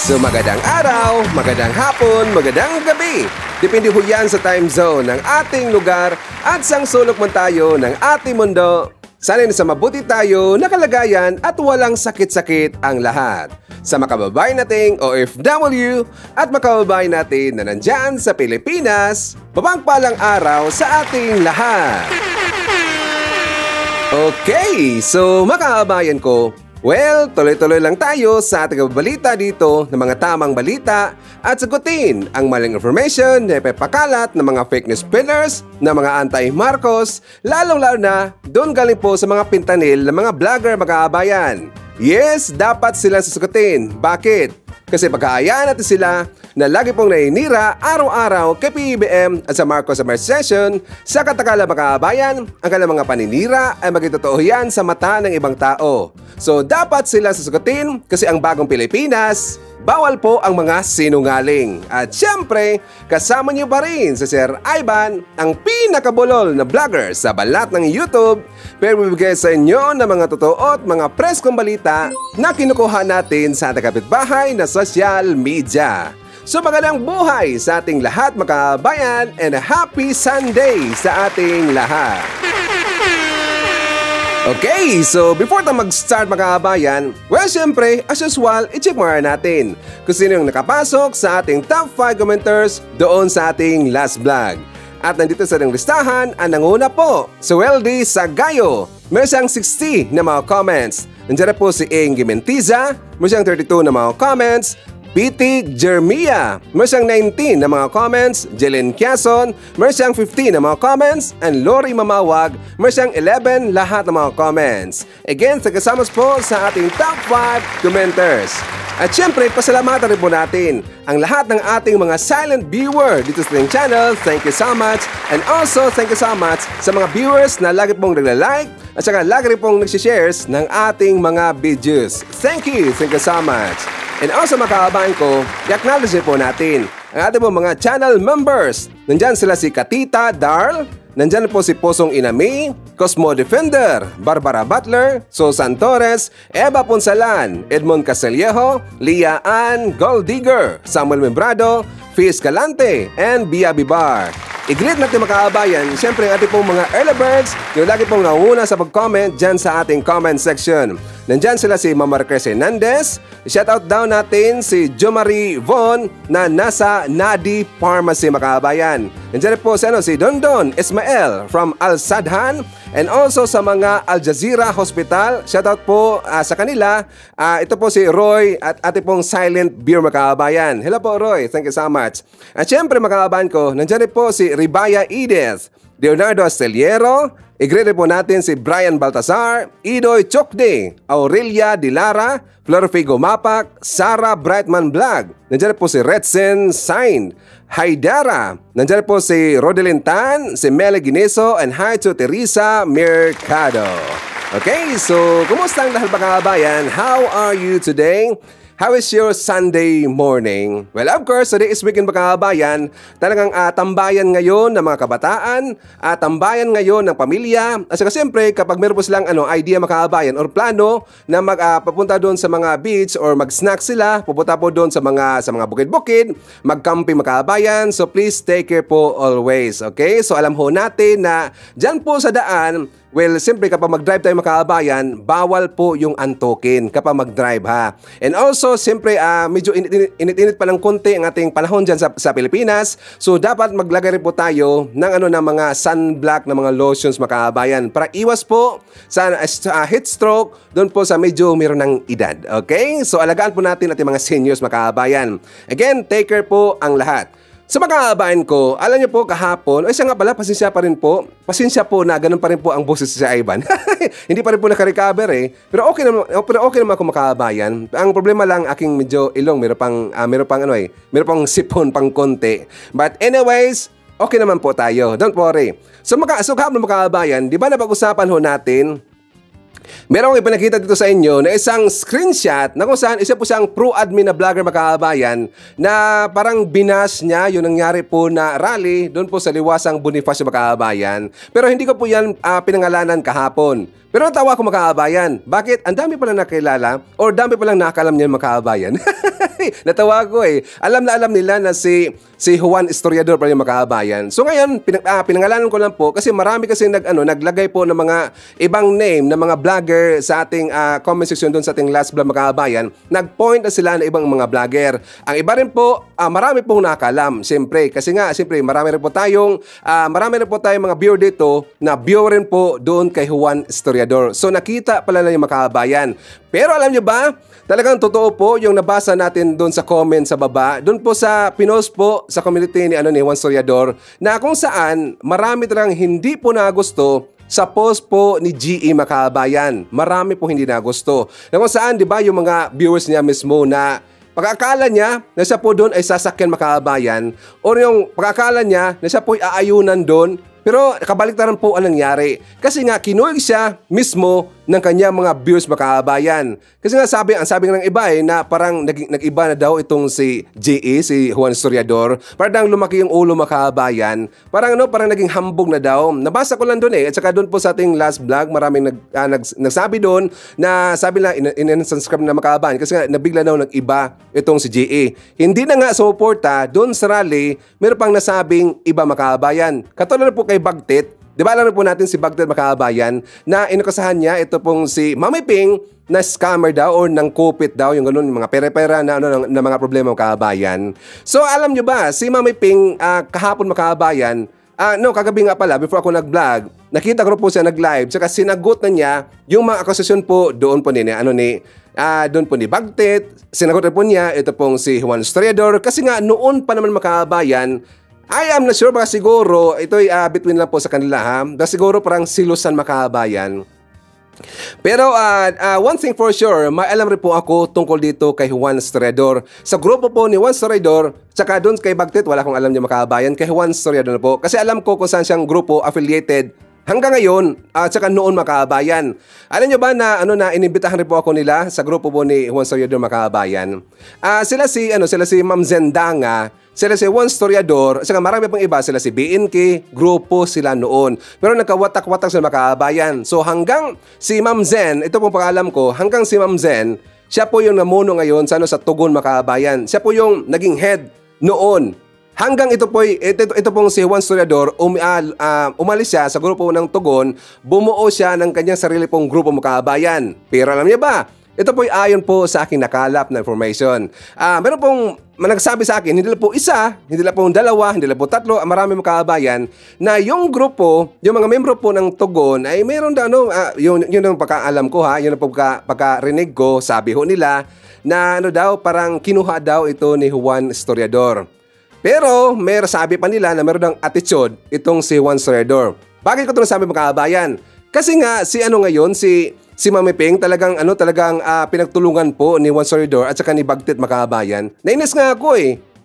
So magandang araw, magandang hapon, magandang gabi. Depende ho yan sa time zone ng ating lugar at sang sulok man tayo ng ating mundo. Sana'y nasa mabuti tayo na kalagayan at walang sakit-sakit ang lahat. Sa makababayan nating OFW at makababayan natin na nandyan sa Pilipinas, mapagpalang araw sa ating lahat. Okay, so makababayan ko, well, tuloy-tuloy lang tayo sa ating balita dito ng mga tamang balita at sagutin ang maling information na ipapakalat ng mga fake news pillars na mga anti-Marcos, lalong-lalo na doon galing po sa mga pintanil ng mga vlogger magkakabayan. Yes, dapat silang sasagutin. Bakit? Kasi pagkaayaan natin sila na lagi pong nainira araw-araw kay PBBM at sa Marcos Administration, sa katagalan makakabayan, ang kanilang mga paninira ay maging totoo yan sa mata ng ibang tao. So dapat sila sasagutin kasi ang bagong Pilipinas, bawal po ang mga sinungaling. At syempre, kasama niyo pa rin si Sir Ivan, ang pinakabulol na vlogger sa balat ng YouTube, pero bibigay sa inyo ng mga totoo at mga preskong balita na kinukuha natin sa ating kapitbahay na social media. So magandang buhay sa ating lahat makabayan and a happy Sunday sa ating lahat. Okay, so before tayo mag-start mga kabayan, well, syempre, as usual, i-check muna natin kung sino yung nakapasok sa ating top 5 commenters doon sa ating last vlog. At nandito sa ating listahan, ang nanguna po, si Weldy Sagayo. Meron siyang 60 na mga comments. Nandiyan po si Engie Mentiza, meron siyang 32 na mga comments. Piti Jermia, meron siyang 19 na mga comments. Jelen Quezon, meron siyang 15 na mga comments. And Lori Mamawag, meron siyang 11 lahat ng mga comments. Again, tagasamas po sa ating top 5 commenters. At syempre, pasalamatan rin po natin ang lahat ng ating mga silent viewer dito sa ating channel. Thank you so much. And also, thank you so much sa mga viewers na lagi pong nagla-like at saka lagi rin pong nagsishares ng ating mga videos. Thank you so much. And also makakabahan ko, i-acknowledge po natin ang ating po mga channel members. Nandyan sila si Katita Darl, nandyan po si Posong Inami, Cosmo Defender, Barbara Butler, Susan Torres, Eva Ponsalan, Edmond Casellejo, Lia Ann Goldigger, Samuel Membrado, Fiz Calante, and Bia Bibar. I-greet natin makakabayan, siyempre ang ating pong mga early birds, yung lagi pong nauna sa pag-comment dyan sa ating comment section. Nandyan sila si Mama Marquez Hernandez, shoutout down natin si Jomari Von na nasa Nadi Pharmacy makakabayan. Nandyan po si Dondon Ismael from Al Sadhan, and also sa mga Al Jazeera Hospital, shoutout po sa kanila. Ito po si Roy at ating pong Silent Beer makakabayan. Hello po Roy, thank you so much. At syempre makakabayan ko, nandyan po si Ribaya Edith, Leonardo Asteliero, i-greet po natin si Brian Baltasar, Idoy Chokde, Aurelia Dilara, Flor Figo Mapak, Sarah Brightman Vlog, nandiyan po si Redsen Sain, Haidara, nandiyan po si Rodelin Tan, si Mele Gineso, and hi to Teresa Mercado. Okay, so kumusta ang lahat mga kabayan? How are you today? How is your Sunday morning? Well, of course, today is weekend mga kabayan. Talagang tambayan ngayon ng mga kabataan, tambayan ngayon ng pamilya. At saka siyempre, kapag meron po silang idea mga kabayan or plano na magpapunta doon sa mga beach or mag-snack sila, pupunta po doon sa mga bukid-bukid, mag-camping mga kabayan. So please take care po always. Okay? So alam ho natin na dyan po sa daan, well, siyempre kapag mag-drive tayo makakabayan, bawal po yung antukin kapag mag-drive ha. And also, siyempre medyo init-init pa ng konti ang ating panahon dyan sa Pilipinas. So dapat maglagay rin po tayo ng mga sunblock na mga lotions makakabayan para iwas po sa heat stroke doon po sa medyo meron ng edad. Okay? So alagaan po natin ating mga seniors makakabayan. Again, take care po ang lahat. Sa mga kababayan ko, alam niyo po kahapon, siya nga pala, pasensya pa rin po. Pasensya po na ganun pa rin po ang boses si Ivan. Hindi pa rin po naka-recover Pero okay naman ako makabayan. Ang problema lang aking medyo ilong, meron pang sipon pang konti. But anyways, okay naman po tayo. Don't worry. So kahapon mga kababayan, di ba napag-usapan ho natin Meron akong ipinakita dito sa inyo na isang screenshot na kung saan isa po siyang pro-admin na vlogger makakabayan na parang binas niya yung nangyari po na rally doon po sa Liwasang Bonifacio makakabayan. Pero hindi ko po yan pinangalanan kahapon. Pero natawa ko makakabayan. Bakit? Ang dami palang nakilala or dami palang nakakalam niya makakabayan. Natawa ko eh. Alam na alam nila na si Juan Historiador pa yung makabayan. So ngayon, pinangalanan ko lang po kasi marami kasi naglagay po ng mga ibang name ng mga vlogger sa ating comment section doon sa ating last vlog makabayan. Nag-point na sila na ibang mga vlogger. Ang iba rin po, marami pong nakalam. Siyempre, kasi nga, siyempre, marami rin po tayong mga viewer dito na viewer rin po doon kay Juan Historiador. So nakita pala na yung makabayan. Pero alam nyo ba, talagang totoo po yung nabasa natin doon sa comment sa baba, doon po sa pinost po sa community ni Juan Historiador na kung saan marami talagang hindi po nagusto sa post po ni GE Makabayan. Marami po hindi nagusto. Na kung saan, di ba, yung mga viewers niya mismo na pag-akala niya na siya po doon ay sasakyan Makabayan o yung pag-akala niya na siya po ay aayunan doon. Pero kabaliktaran po ang nangyari. Kasi nga kinuha siya mismo ng kanya mga viewers Makabayan. Kasi nga ang sabi ng iba na parang nag-iba na daw itong si JE, si Juan Historiador. Parang lumaki yung ulo Makabayan. Parang naging hambog na daw. Nabasa ko lang doon At saka doon po sa ating last vlog, maraming nagsabi doon na sabi na in-unsubscribe na Makabayan kasi nga nabigla daw nag-iba itong si JE. Hindi na nga suporta doon sa rally, meron pang nasabing iba Makabayan. Katulad po kay Bagtit. Di ba alam po natin si Bagtit Makabayan na inukasahan niya ito pong si Mami Ping na scammer daw or nang kupit daw yung ganun, yung mga pera-pera na mga problema Makabayan. So alam nyo ba, si Mami Ping kahapon Makabayan, kagabi nga pala, before ako nag-vlog, nakita ko po siya nag-live, tsaka sinagot na niya yung mga akusasyon po doon po doon po ni Bagtit, sinagot na po niya ito pong si Juan Historiador kasi nga noon pa naman Makabayan, I am not sure, baka siguro, ito'y between lang po sa kanila baka siguro parang silusan Makabayan. Pero one thing for sure, may alam rin po ako tungkol dito kay Juan Historiador. Sa grupo po ni Juan Historiador, tsaka doon kay Bagtit, wala akong alam niya Makabayan, kay Juan Historiador na po. Kasi alam ko kung saan siyang grupo affiliated hanggang ngayon, tsaka noon Makabayan. Alam nyo ba na inimbitahan rin po ako nila sa grupo po ni Juan Historiador Makabayan. Sila si Ma'am Zendanga, sila si Juan Historiador, saka marami pang iba, sila si BNK, grupo sila noon. Pero nagkawatak-watak sila Makabayan. So hanggang si Ma'am Zen, ito pong pag-alam ko, hanggang si Ma'am Zen, siya po yung namuno ngayon sa Tugon Makabayan. Siya po yung naging head noon. Hanggang ito pong si Juan Historiador, umalis siya sa grupo ng Tugon, bumuo siya ng kanyang sarili pong grupo Makabayan. Pero alam niya ba, ito po'y ayon po sa aking nakalap na information. Meron pong nagsabi sa akin, hindi lang po isa, hindi lang po dalawa, hindi lang po tatlo, marami Makabayan, na yung grupo, yung mga membro po ng Tugon, ay meron daw, yun ang pagkaalam ko yun ang pagkarinig ko, sabi ho nila, na parang kinuha daw ito ni Juan Historiador. Pero may sabi pa nila na meron ng attitude itong si Juan Historiador. Bakit ko ito nasabi Makabayan? Kasi nga si Mami Ping talagang pinagtulungan po ni Juan Historiador at saka ni Bagtit Makabayan. Nainis nga ako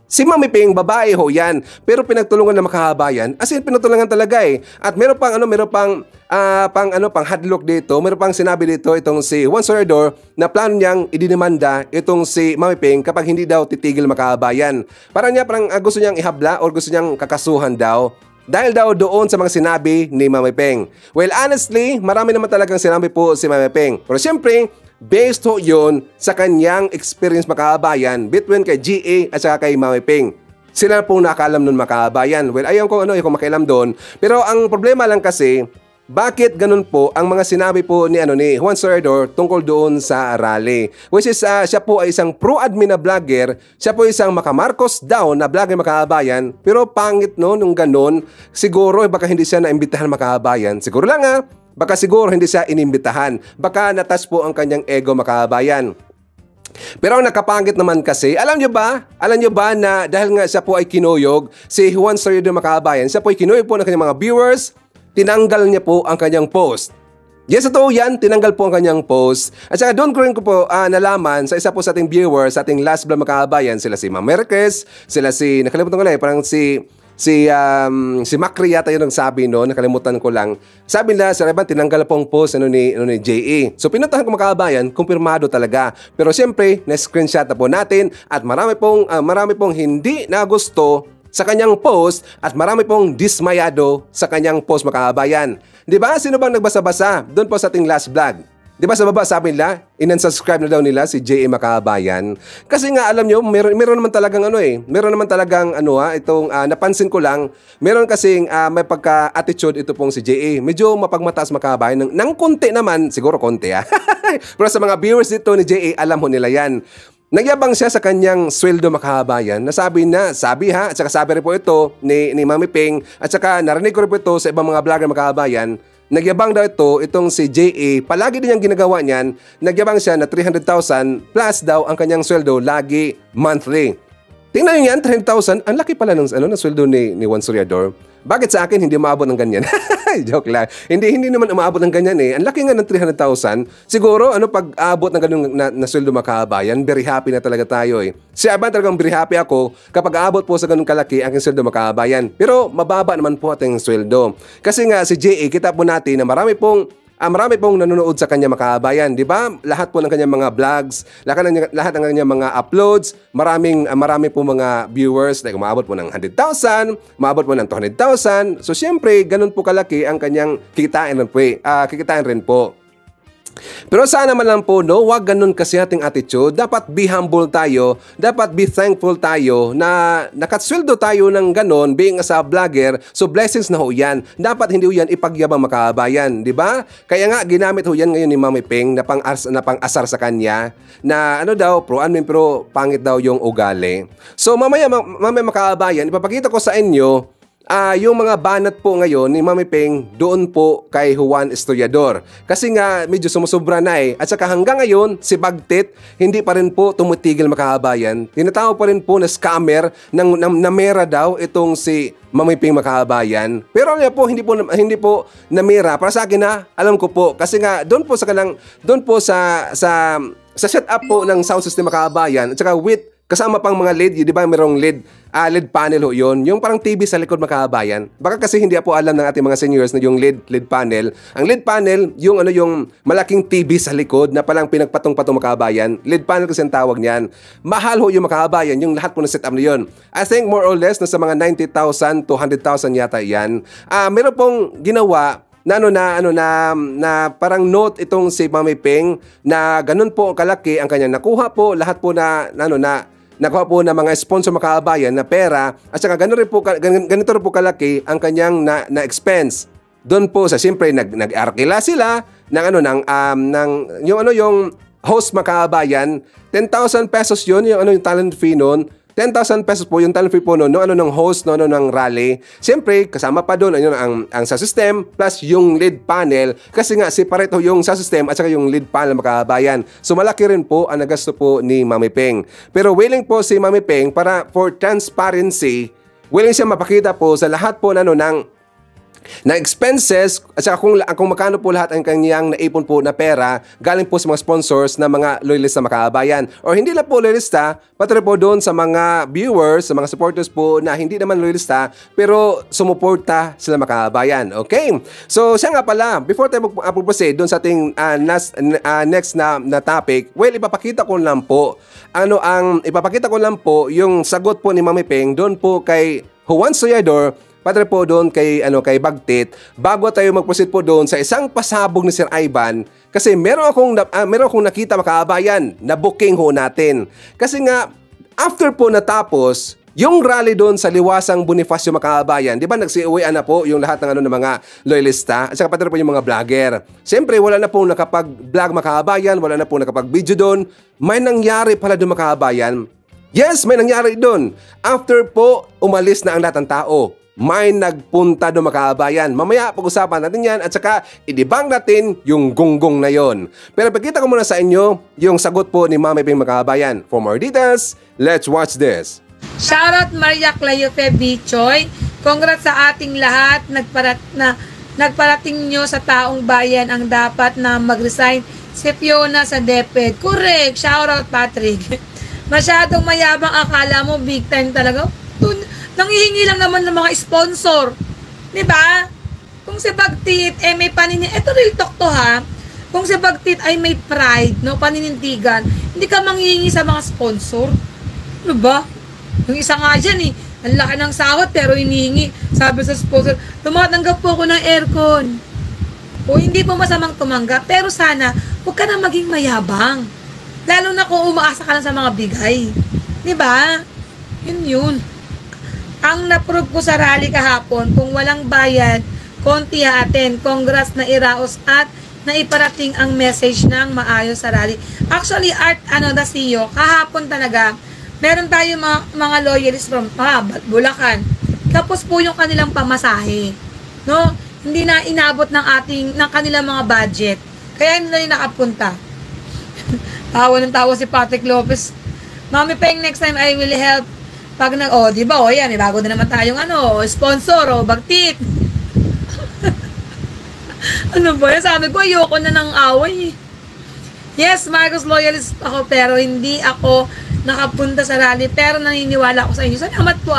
Si Mami Ping, babae ho yan, pero pinagtulungan ng Makabayan, as in pinagtulungan talaga At meron pang hadlock dito, meron pang sinabi dito itong si Juan Historiador na plano niyang idinimanda itong si Mami Ping kapag hindi daw titigil Makabayan. Parang gusto niyang ihabla or gusto niyang kakasuhan daw. Dahil daw doon sa mga sinabi ni Mami Ping. Well, honestly, marami naman talagang sinabi po si Mami Ping. Pero siyempre, based ho yun sa kanyang experience Makabayan between kay GA at saka kay Mami Ping. Sila po nakaalam nun Makabayan. Well, ayaw ko makialam doon. Pero ang problema lang kasi, bakit ganun po ang mga sinabi po ni Juan Historiador tungkol doon sa rally? Which is siya po ay isang pro-admin na vlogger, siya po isang makamarcos daw na vlogger Makabayan, pero pangit nung ganun, siguro baka hindi siya naimbitahan Makabayan. Siguro lang baka siguro hindi siya inimbitahan. Baka natas po ang kanyang ego Makabayan. Pero ang nakapangit naman kasi, alam nyo ba na dahil nga siya po ay kinuyog, si Juan Historiador Makabayan, siya po ay kinuyog po ng kanyang mga viewers, tinanggal niya po ang kanyang post. Yes, totoo yan, tinanggal po ang kanyang post. At saka doon ko rin po nalaman sa isa po sa ating viewers, sa ating last vlog Makabayan, sila si Ma'am Merquez, sila si, nakalimutan ko lang parang si Macri yata yung nagsabi nakalimutan ko lang. Sabi nila, Sir Evan, tinanggal po ang post ni JE. So pinuntahan ko Makabayan, kumpirmado talaga. Pero siyempre, na-screenshot na po natin at marami pong hindi nagusto sa kanyang post at marami pong dismayado sa kanyang post Makabayan. Di ba? Sino bang nagbasa-basa doon po sa ating last vlog? Di ba sa baba sabi nila, in-unsubscribe na daw nila si J.A. Makabayan. Kasi nga alam nyo, meron naman talagang meron naman talagang napansin ko lang, meron kasing may pagka-attitude ito pong si J.A. Medyo mapagmataas Makabayan, ng konti naman, siguro konti Pero sa mga viewers dito ni J.A., alam ho nila yan. Nagyabang siya sa kanyang sweldo Makabayan, sabi at saka sabi rin po ito ni Mami Ping, at saka narinig ko rin po ito sa ibang mga vlogger Makabayan. Nagyabang daw itong si J.A. Palagi din niyang ginagawa niyan. Nagyabang siya na 300,000 plus daw ang kanyang sweldo lagi monthly. Tingnan niyo yan, 300,000. Ang laki pala ng sweldo ni Juan Soriador. Bakit sa akin hindi umaabot ng ganyan? Joke lang. Hindi naman umaabot ng ganyan Ang laki nga ng 300,000. Siguro pag aabot ng ganung na sweldo Makabayan, very happy na talaga tayo Si Aban talagang very happy ako kapag aabot po sa ganung kalaki ang sweldo Makabayan. Pero mababa naman po ating sweldo. Kasi nga si J.A. kita po natin na marami pong nanonood sa kanya Makabayan, di ba? Lahat po ng kanyang mga vlogs, lahat ng kanyang mga uploads, marami po mga viewers, like umaabot po ng 100,000, umaabot po ng 200,000. So syempre, ganun po kalaki ang kanyang kikitain rin po. Pero sana man lang po, wag ganun kasi ating attitude. Dapat be humble tayo, dapat be thankful tayo na nakatsweldo tayo ng ganun being as a vlogger. So blessings na ho yan. Dapat hindi ho yan ipagyabang Makabayan, di ba? Kaya nga ginamit ho yan ngayon ni Mami Ping na pang-asar sa kanya na pero pangit daw yung ugali. So mamaya Makabayan, ipapakita ko sa inyo yung mga banat po ngayon ni Mami Ping doon po kay Juan Historiador. Kasi nga medyo sumusobra na At saka hanggang ngayon, si Bagtit hindi pa rin po tumutigil Makabayan. Tinatawag pa rin po na scammer na mera daw itong si Mami Ping Makabayan. Pero hindi po namera. Para sa akin alam ko po. Kasi nga doon po sa setup po ng sound system Makabayan at saka with kasama pang mga LED, di ba mayroong LED panel ho yun. Yung parang TV sa likod Makabayan. Baka kasi hindi po alam ng ating mga seniors na yung LED panel. Ang LED panel, yung malaking TV sa likod na palang pinagpatong-patong Makabayan. LED panel kasi ang tawag niyan. Mahal ho yung Makabayan, yung lahat po ng setup na yun. I think more or less nasa mga 90,000 to 100,000 yata yan. Meron pong ginawa na parang note itong si Mami Ping na ganun po kalaki ang kanya nakuha po lahat po nakuha po ng mga sponsor Makabayan na pera at saka ganito rin po kalaki ang kanyang na-expense. Doon po siyempre nag-arkila sila ng yung host Makabayan, 10,000 pesos yun, yung talent fee noon. 10,000 pesos po yung talent fee po ng host ng rally. Siyempre, kasama pa doon ang sa system plus yung lead panel kasi nga separate yung sa system at saka yung lead panel Makabayan. So malaki rin po ang nagasto po ni Mami Ping. Pero willing po si Mami Ping for transparency, willing siya mapakita po sa lahat po na expenses at saka kung magkano po lahat ang kanyang naipon po na pera galing po sa mga sponsors na mga loyalista Makabayan. Or hindi lang po loyalista, pati po doon sa mga viewers, sa mga supporters po na hindi naman loyalista pero sumuporta sila Makabayan. Okay? So siya nga pala, before tayo mag-proceed doon sa ating next na topic, ipapakita ko lang po yung sagot po ni Mami Ping doon po kay Juan Soriador pati po doon kay Bagtit bago tayo mag-proceed po doon sa isang pasabog ni Sir Ivan kasi meron akong nakita Makabayan na booking ho natin. Kasi nga after po natapos yung rally doon sa Liwasang Bonifacio Makabayan, di ba nagsiuwian na po yung lahat ng mga loyalista at saka pati po yung mga vlogger. Siyempre wala na po nakapag-vlog Makabayan, wala na po nakapag-video doon. May nangyari pala doon Makabayan. Yes, may nangyari doon. After po umalis na ang lahat ng tao, may nagpunta do Makabayan. Mamaya pag-usapan natin yan at saka idibang natin yung gunggong na yon. Pero pagkita ko muna sa inyo yung sagot po ni Mami Ping Makabayan. For more details, let's watch this. Shoutout Maria Clayope Bichoy. Congrats sa ating lahat. Nagparating nyo sa taong bayan ang dapat na mag-resign si Fiona sa DepEd. Correct. Shoutout Patrick. Masyadong mayabang, akala mo big time talaga. Nanghihingi lang naman ng mga sponsor. Diba? Kung si Bagtit may ito real talk to ha. Kung si Bagtit ay may pride, paninindigan, hindi ka manghihingi sa mga sponsor. Diba? Yung isa nga dyan ang laki ng sahod pero hinihingi. Sabi sa sponsor, tumatanggap po ako ng aircon. O hindi po masamang tumanggap, pero sana huwag ka na maging mayabang. Lalo na kung umaasa ka lang sa mga bigay. Diba? Yun. Ang na-prove ko sa rally kahapon, kung walang bayad, konti hatin. Congrats na iraos at naiparating ang message ng maayos sa rally. Actually, Art the CEO, kahapon talaga, meron tayo mga loyalists from Bulacan. Tapos po yung kanilang pamasahe. No? Hindi na inabot ng kanilang mga budget. Kaya hindi na rin nakapunta. Tawa ng tawa si Patrick Lopez. Mami Peng, next time I will help. Pag di ba, yan, may bago na naman tayong sponsor, bagtit. Ano ba yan? Sabi ko, ayoko na ng away. Yes, Marcos loyalist ako, pero hindi ako nakapunta sa rally. Pero naniniwala ako sa inyo. Salamat po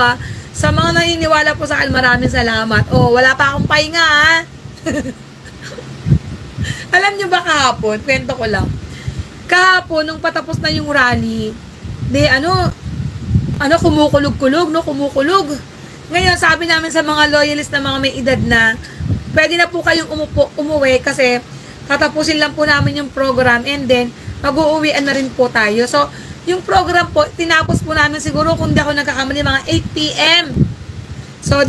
sa mga naniniwala po sa akin, maraming salamat. Wala pa akong pahinga Alam nyo ba kahapon, kwento ko lang. Kahapon, nung patapos na yung rally, kumukulog-kulog, no? Kumukulog. Ngayon, sabi namin sa mga loyalist na mga may edad na, pwede na po kayong umuwi kasi tatapusin lang po namin yung program and then, mag-uuwian na rin po tayo. So, yung program po, tinapos po namin siguro, kung di ako nagkakamali, mga 8 p.m. So,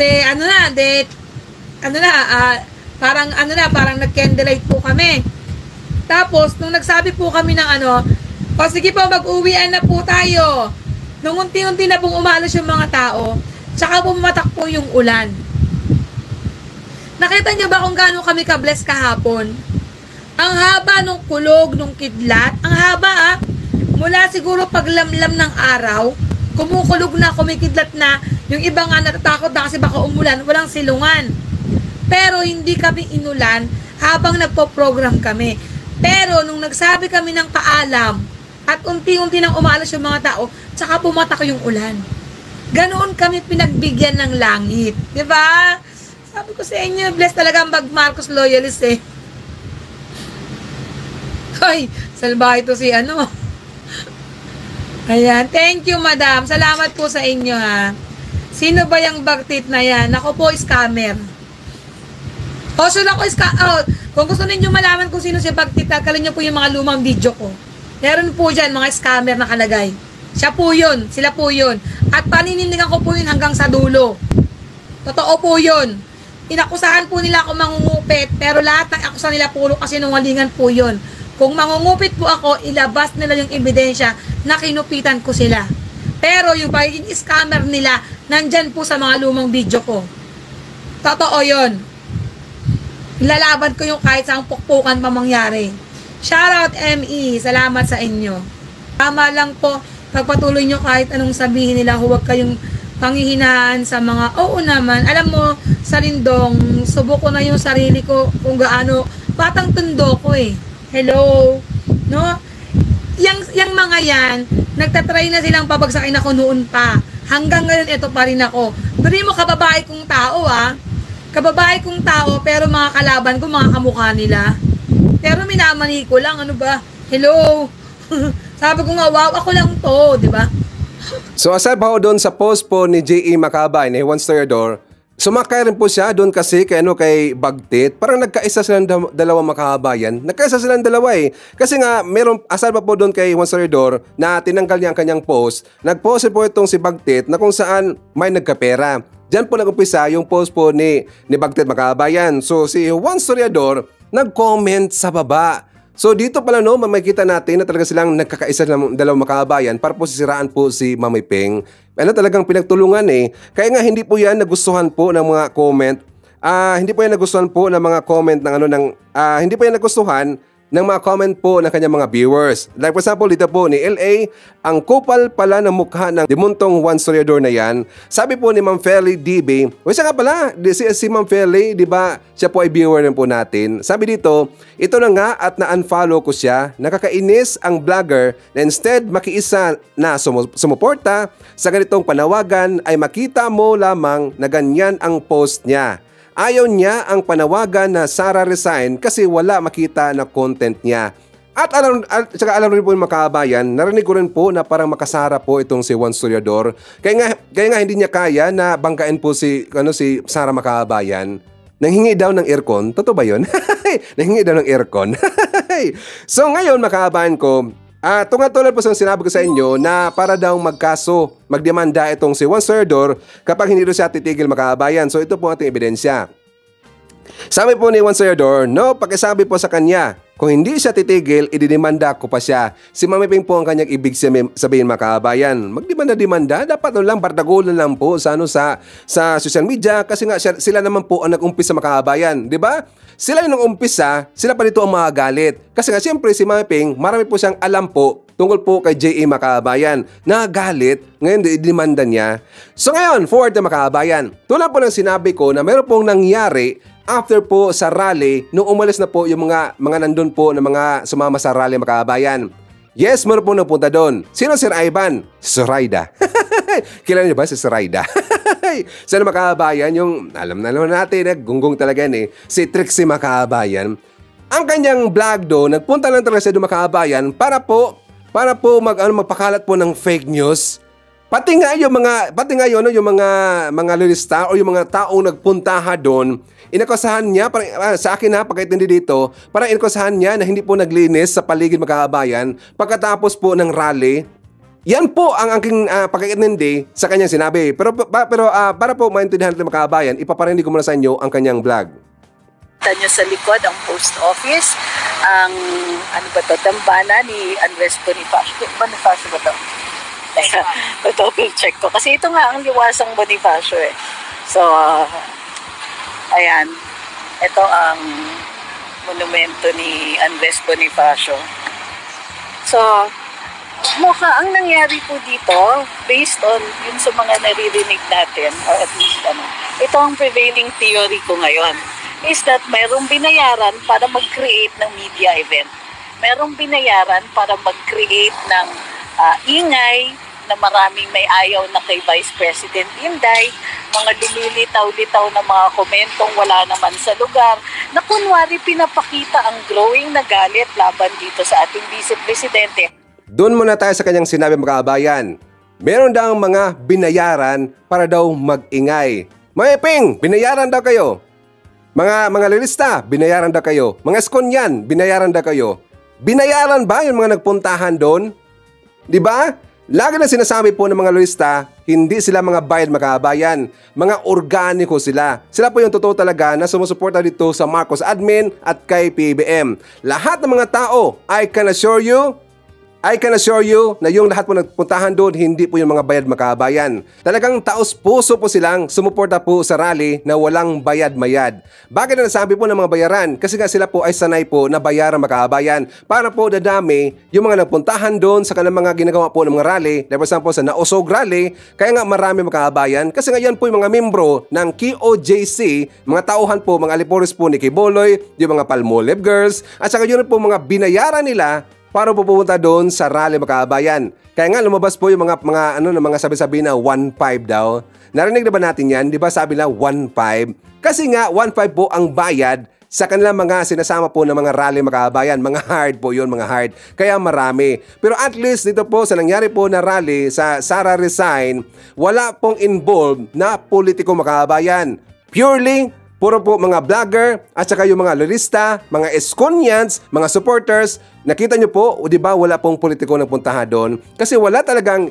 parang nag-candlelight po kami. Tapos, nung nagsabi po kami ng sige po, mag-uwian na po tayo. Nung unti-unti na pong umalos yung mga tao, tsaka pumatak po yung ulan. Nakita niyo ba kung gaano kami ka-bless kahapon? Ang haba nung kulog, nung kidlat, ang haba mula siguro paglamlam ng araw, kumukulog na, kumikidlat na, yung iba nga natatakot na kasi baka umulan, walang silungan. Pero hindi kami inulan habang nagpo-program kami. Pero nung nagsabi kami ng paalam at unti-unti nang umalas yung mga tao, tsaka pumatak yung ulan. Ganoon kami pinagbigyan ng langit. Diba? Sabi ko sa inyo, bless talaga ang Marcos loyalist Hoy, salbahe ito si Ayan, thank you madam. Salamat po sa inyo Sino ba yung bagtit na yan? Ako po, scammer. Kung gusto ninyo malaman kung sino si bagtit, kalin nyo po yung mga lumang video ko. Meron po dyan, mga scammer nakalagay. Siya po yun, sila po yun. At paninindigan ko po yun hanggang sa dulo. Totoo po yun. Inakusahan po nila ako mangungupit, pero lahat ng akusa nila puro kasi nungalingan po yun. Kung mangungupit po ako, ilabas nila yung ebidensya na kinupitan ko sila. Pero yung pagiging scammer nila, nandyan po sa mga lumang video ko. Totoo yun. Ilalaban ko yung kahit saang pukpukan pa mangyari. Shoutout ME, salamat sa inyo. Tama lang po, pagpatuloy nyo kahit anong sabihin nila, huwag kayong panghihinaan sa mga, oo naman, alam mo, sa Lindong, subok ko na yung sarili ko kung gaano, batang tundo ko Hello? No? Yang mga yan, nagtatry na silang pabagsakin ako noon pa. Hanggang ngayon, ito pa rin ako. Duri mo, kababae kong tao Kababae kong tao, pero mga kalaban ko, mga kamukha nila. Pero minamani ko lang, ano ba? Hello? Sabi ko nga, wow, ako lang to, di ba? So aside pa doon sa post po ni J.E. Macabay, ni Juan Stoyador, sumakay rin po siya doon kasi kay Bagtit. Parang nagkaisa silang dalawa makahabayan. Nagkaisa silang dalawa Kasi nga, meron, aside pa po doon kay Juan Stoyador na tinanggal niya ang kanyang post, nag-post po itong si Bagtit na kung saan may nagkapera. Diyan po nag-umpisa yung post po ni Bagtit Makabayan. So si Juan Stoyador nag-comment sa baba. So dito pala makikita natin na talaga silang nagkakaisa ng dalawang makabayan para po sisiraan po si Mami Peng. Talagang pinagtulungan Kaya nga hindi po yan nagustuhan po ng mga comment. Hindi po yan nagustuhan po ng mga comment ng hindi po yan nagustuhan ng mga comment po ng kanyang mga viewers. Like for example, dito po ni LA, ang kupal pala ng mukha ng dimuntong Juan Stoyador na yan. Sabi po ni Ma'am Fairly DB, siya nga pala, si Ma'am Fairly, di ba, siya po ay viewer rin po natin. Sabi dito, ito na nga at na-unfollow ko siya. Nakakainis ang vlogger na instead makiisa na sumuporta sa ganitong panawagan ay makita mo lamang na ganyan ang post niya. Ayaw niya ang panawagan na Sara resign kasi wala makita na content niya. At alam rin po yung makabayan, narinig ko rin po na parang makasara po itong si Juan Stoyador. Kaya nga hindi niya kaya na banggain po si Sara Makabayan. Nanghingi daw ng aircon. Totoo ba yun? Nanghingi daw ng aircon. So ngayon makabayan ko, tulad po sa sinabi ko sa inyo na para daw magdemanda itong si Juan Servidor kapag hindi daw siya titigil makabayan. So ito po ating ebidensya. Sabi po ni Juan Servidor, no, pakisabi po sa kanya, kung hindi siya titigil, ididemanda ko pa siya. Si Mami Ping po ang kanyang ibig sabihin mga kabayan. Magdemanda-demanda, dapat lang bardagulan lang po sa social media kasi nga sila naman po ang nag-umpisa mga kabayan, di ba? Sila yung nag-umpisa, sila pa dito ang magagalit. Kasi nga siyempre si Mami Ping, marami po siyang alam po tungkol po kay J.A. Makabayan. Nagalit, ngayon idemanda niya. So ngayon, forward na Makabayan. Tulad po ng sinabi ko na meron pong nangyari after po sa rally, nung umalis na po yung mga nandun po na mga sumama sa rally Makabayan. Yes, meron po napunta doon. Sino Sir Ivan? Zoraida. Kilala niyo ba si Zoraida? Sana Makabayan, yung alam na natin, gunggong talaga yan si Trixie Makabayan. Ang kanyang vlog doon, nagpunta lang talaga siya doon Makabayan para po magpakalat po ng fake news. Pati nga yung mga lilista o yung mga taong nagpuntaha doon, inakusahan niya, sa akin pagkaintindi dito, parang inakusahan niya na hindi po naglinis sa paligid Makabayan pagkatapos po ng rally. Yan po ang aking pagkaintindi sa kanyang sinabi. Pero para po maintindihan natin Makabayan, ipaparinig ko muna sa inyo ang kanyang vlog. Kita nyo sa likod ang post office, ang dambana ni Andres Bonifacio. Bonifacio ba ito? Double check ko. Kasi ito nga ang liwasang Bonifacio So, ayan. Ito ang monumento ni Andres Bonifacio. So, ang nangyari po dito, based on yun sa mga naririnig natin, or at least ito ang prevailing theory ko ngayon, is that mayroong binayaran para mag-create ng media event. Merong binayaran para mag-create ng ingay na maraming may ayaw na kay Vice President Inday, mga lumilitaw-litaw na mga komentong wala naman sa lugar, na kunwari pinapakita ang growing na galit laban dito sa ating Vice Presidente. Doon muna tayo sa kanyang sinabi Makabayan. Meron daw mga binayaran para daw mag-ingay. Mami Ping, binayaran daw kayo. Mga lilista, binayaran daw kayo. Mga eskonyan, binayaran daw kayo. Binayaran ba yung mga nagpuntahan doon? Di ba? Lagi na sinasabi po ng mga lilista, hindi sila mga bayad Makabayan. Mga organiko sila. Sila po yung totoo talaga na sumusuporta dito sa Marcos Admin at kay PBM. Lahat ng mga tao, I can assure you na yung lahat po nagpuntahan doon, hindi po yung mga bayad Makabayan. Talagang taos puso po silang sumuporta po sa rally na walang bayad-mayad. Bakit na nasabi po ng mga bayaran? Kasi nga sila po ay sanay po na bayaran Makabayan para po dadami yung mga nagpuntahan doon sa kanilang mga ginagawa po ng mga rally. Like for example sa Nausog Rally, kaya nga marami Makabayan kasi ngayon po yung mga membro ng KOJC, mga tauhan po, mga alipores po ni Kiboloy, yung mga Palmolive Girls, at saka yun po mga binayaran nila para pupunta doon sa rally Makabayan. Kaya nga lumabas po yung mga sabi-sabi na 1.5 daw. Narinig na ba natin yan? Di ba sabi na 1.5? Kasi nga 1.5 po ang bayad sa kanilang mga sinasama po ng mga rally Makabayan. Mga hard po yun, mga hard. Kaya marami. Pero at least dito po sa nangyari po na rally sa Sara Resign, wala pong involved na politiko Makabayan. Purely puro po mga vlogger at saka yung mga lilista, mga eskonyans, mga supporters. Nakita nyo po, di ba wala pong politiko nagpuntahan doon? Kasi wala talagang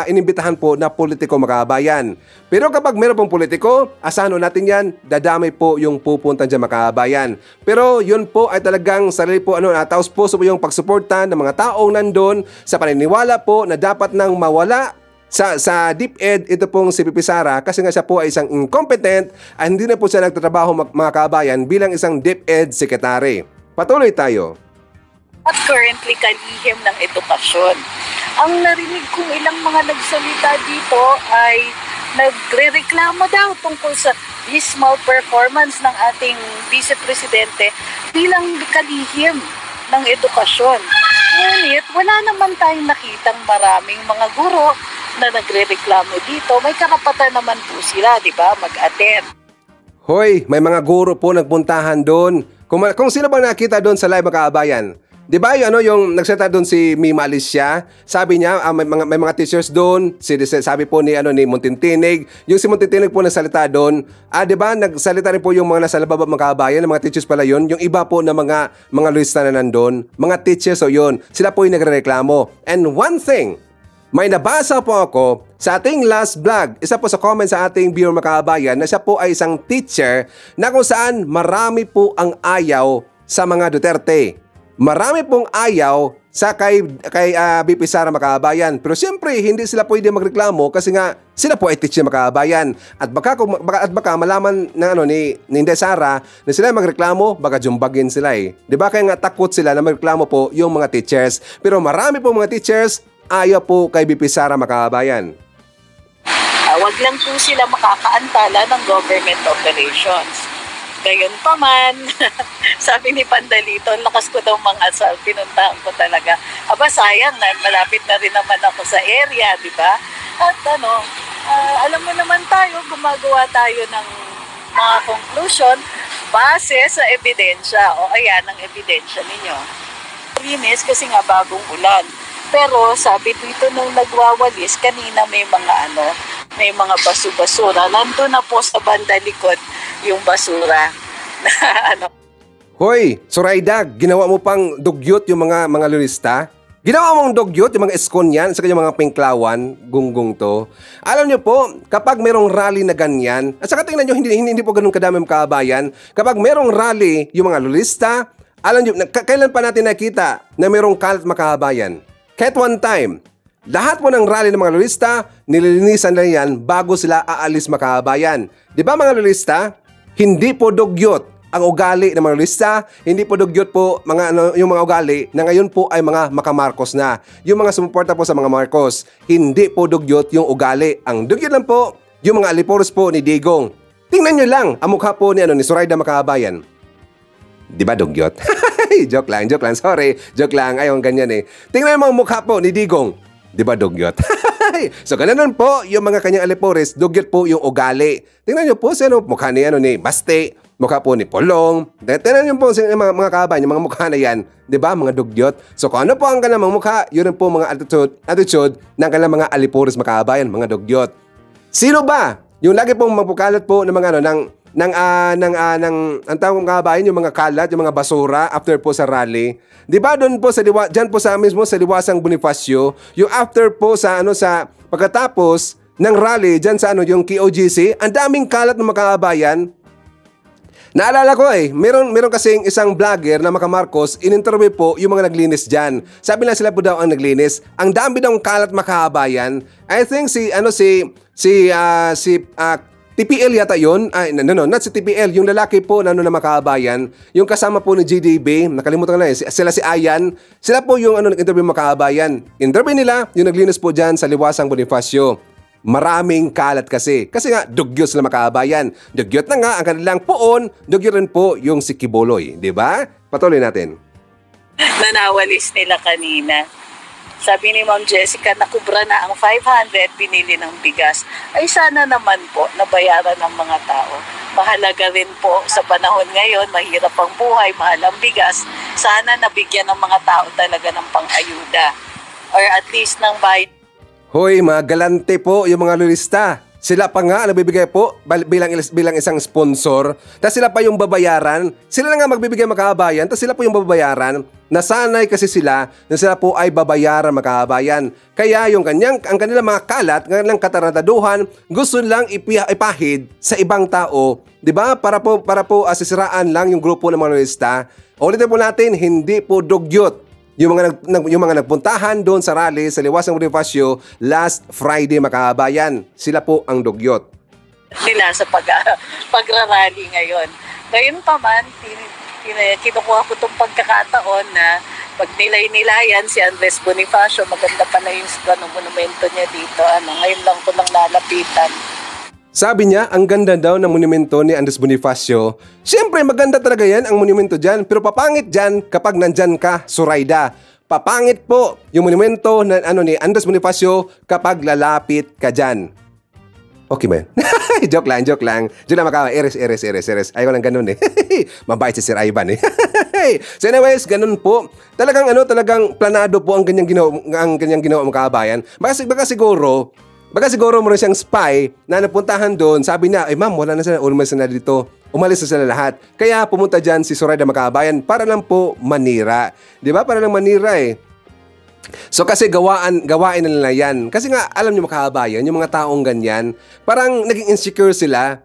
inimbitahan po na politiko Makabayan. Pero kapag meron pong politiko, asahan natin yan, dadamay po yung pupunta dyan Makabayan. Pero yun po ay talagang sarili po, taos puso po yung pagsuporta ng mga taong nandun sa paniniwala po na dapat nang mawala sa DepEd ito pong si Pipi Sara kasi nga siya po ay isang incompetent at hindi na po siya nagtatrabaho mga kabayan bilang isang DepEd secretary. Patuloy tayo. At currently kalihim ng edukasyon. Ang narinig kong ilang mga nagsalita dito ay nagre-reklamo daw tungkol sa dismal performance ng ating Vice Presidente bilang kalihim ng edukasyon. Ngunit wala naman tayong nakitang maraming mga guro na nagre-reklamo dito. May karapatan naman po sila, di ba, mag-attend. Hoy, may mga guro po nagpuntahan doon. Kung sino bang nakita doon sa live Makabayan, Di ba yung, yung nagsalita doon si Mima Alicia, sabi niya, may mga teachers doon, sabi po ni, ni Muntintinig, yung si Muntintinig po nagsalita doon, di ba, nagsalita rin po yung mga nasa lababa mga kabayan, mga teachers pala yun, yung iba po na mga lista na nandun, mga teachers o yun, sila po yung nagrereklamo. And one thing, may nabasa po ako sa ating last vlog, isa po sa comment sa ating viewer mga kabayan, na siya po ay isang teacher na kung saan marami po ang ayaw sa mga Duterte. Marami pong ayaw sa kay BP Sara Makabayan. Pero siyempre, hindi sila pwede magreklamo kasi nga sila po ay teacher Makabayan. At baka malaman ng ni Inday Sara na sila magreklamo, baka jumbagin sila eh. 'Di ba? Kaya nga takot sila na magreklamo po yung mga teachers. Pero marami po mga teachers ayaw po kay BP Sara Makabayan. Wag lang po sila makakaantala ng government operations. Gayon pa man, sabi ni Pandalito, lakas ko daw mga asal, pinuntahan ko talaga. Aba, sayang na, malapit na rin naman ako sa area, di ba? At alam mo naman tayo, gumagawa tayo ng mga conclusion base sa ebidensya. O ayan, ang ebidensya ninyo. Linis kasi nga bagong ulan. Pero sabi dito nung nagwawalis, kanina may mga basu-basura. Nandun na po sa banda likod yung basura. Hoy, Zoraida, ginawa mo pang dugyot yung mga lulista? Ginawa mong dugyot yung mga eskon yan, saka yung mga pinklawan, gunggong to. Alam nyo po, kapag merong rally na ganyan, at saka tingnan nyo, hindi po ganun kadami mga kabayan, kapag merong rally yung mga lulista, alam nyo, kailan pa natin nakita na merong kalat mga kabayan? Kahit one time, lahat po ng rally ng mga lulista, nililinisan na yan bago sila aalis mga kabayan. Di ba mga lulista? Hindi po dugyot ang ugali ng mga lulista, hindi po dugyot po yung mga ugali na ngayon po ay mga makamarcos na. Yung mga sumuporta po sa mga Marcos, hindi po dugyot yung ugali. Ang dugyot lang po, yung mga aliporos po ni Digong. Tingnan nyo lang ang mukha po ni Zoraida Makabayan. Di ba dugyot? joke lang, sorry. Joke lang, ayaw ganyan eh. Tingnan mo ang mukha po ni Digong. Di ba dugyot? So ganun po yung mga kanyang alipores, dugyot po yung ugali. Tingnan nyo po mukha ni Baste, mukha po ni Polong. Tingnan nyo po mga kabayan, yung mga mukha na yan, di ba mga dugyot? So kung ano po ang kanilang mga mukha, yun po mga attitude ng kanilang mga alipores mga kabayan, mga dugyot. Sino ba yung lagi pong magpukalat po ng mga ang tawag mga kabayan, yung mga kalat, yung mga basura after po sa rally? Di ba doon po dyan po sa mismo sa Liwasang Bonifacio, yung after po sa pagkatapos ng rally dyan sa yung KOGC, ang daming kalat ng mga kabayan. Naalala ko meron kasing isang vlogger na Marcos, in-interview po yung mga naglinis dyan. Sabi lang sila po daw ang naglinis. Ang dami daw kalat mga kabayan. I think TPL yata yun. Not si TPL. Yung lalaki po na makabayan. Yung kasama po ni GDB. Nakalimutan ko na sila si Ayan. Sila po yung nag-interview makabayan. Interview nila yung naglinis po dyan sa Liwasang Bonifacio. Maraming kalat kasi. Kasi nga, dugyot sila makabayan. Dugyot na nga ang kanilang poon. Dugyot rin po yung si Kiboloy. Diba? Patuloy natin. Nanawalis nila kanina. Sabi ni Ma'am Jessica, nakubra na ang 500, binili ng bigas. Ay sana naman po, nabayaran ng mga tao. Mahalaga rin po sa panahon ngayon, mahirap ang buhay, mahal ang bigas. Sana nabigyan ng mga tao talaga ng pang-ayuda. Or at least ng bayan. Hoy, mga galante po yung mga lulista. Sila pa nga nagbibigay po bilang isang sponsor. Tapos sila pa yung babayaran. Sila na nga magbibigay makabayan. Tapos sila po yung babayaran. Nasanay kasi sila na sila po ay babayaran makabayan. Kaya ang kanilang mga kalat, ang kanilang kataradaduhan, gusto lang ipahid sa ibang tao. Diba? Para po asisiraan lang yung grupo ng mga lulista. Ulitin po natin, hindi po dugyot yung mga nagpuntahan doon sa rally sa Liwasang Bonifacio last Friday makabayan. Sila po ang dugyot nila sa pagrarally ngayon. Ngayon pa man, kinukuha ko itong pagkakataon na pag nilay-nilayan si Andres Bonifacio, maganda pa na yung monumento niya dito. Ngayon lang ko lang lalapitan. Sabi niya, ang ganda daw ng monumento ni Andres Bonifacio. Siyempre, maganda talaga yan ang monumento dyan. Pero papangit dyan kapag nandyan ka, Zoraida. Papangit po yung monumento ni Andres Bonifacio kapag lalapit ka dyan. Okay ba yun? Joke lang. Joke lang makawa. Eres. Ayaw lang ganun eh. Mabait si Sir Ivan eh. So anyways, ganun po. Talagang planado po ang kanyang ginawa mga kabayan. Baka siguro mo rin siyang spy na napuntahan doon. Sabi niya, ma'am, wala na sila. Umalis na dito. Umalis na sila lahat. Kaya pumunta dyan si Zoraida mga kabayan para lang po manira. Di ba? Para lang manira eh. So kasi gawain na nila yan. Kasi nga, alam nyo mga kabayan, yung mga taong ganyan, parang naging insecure sila.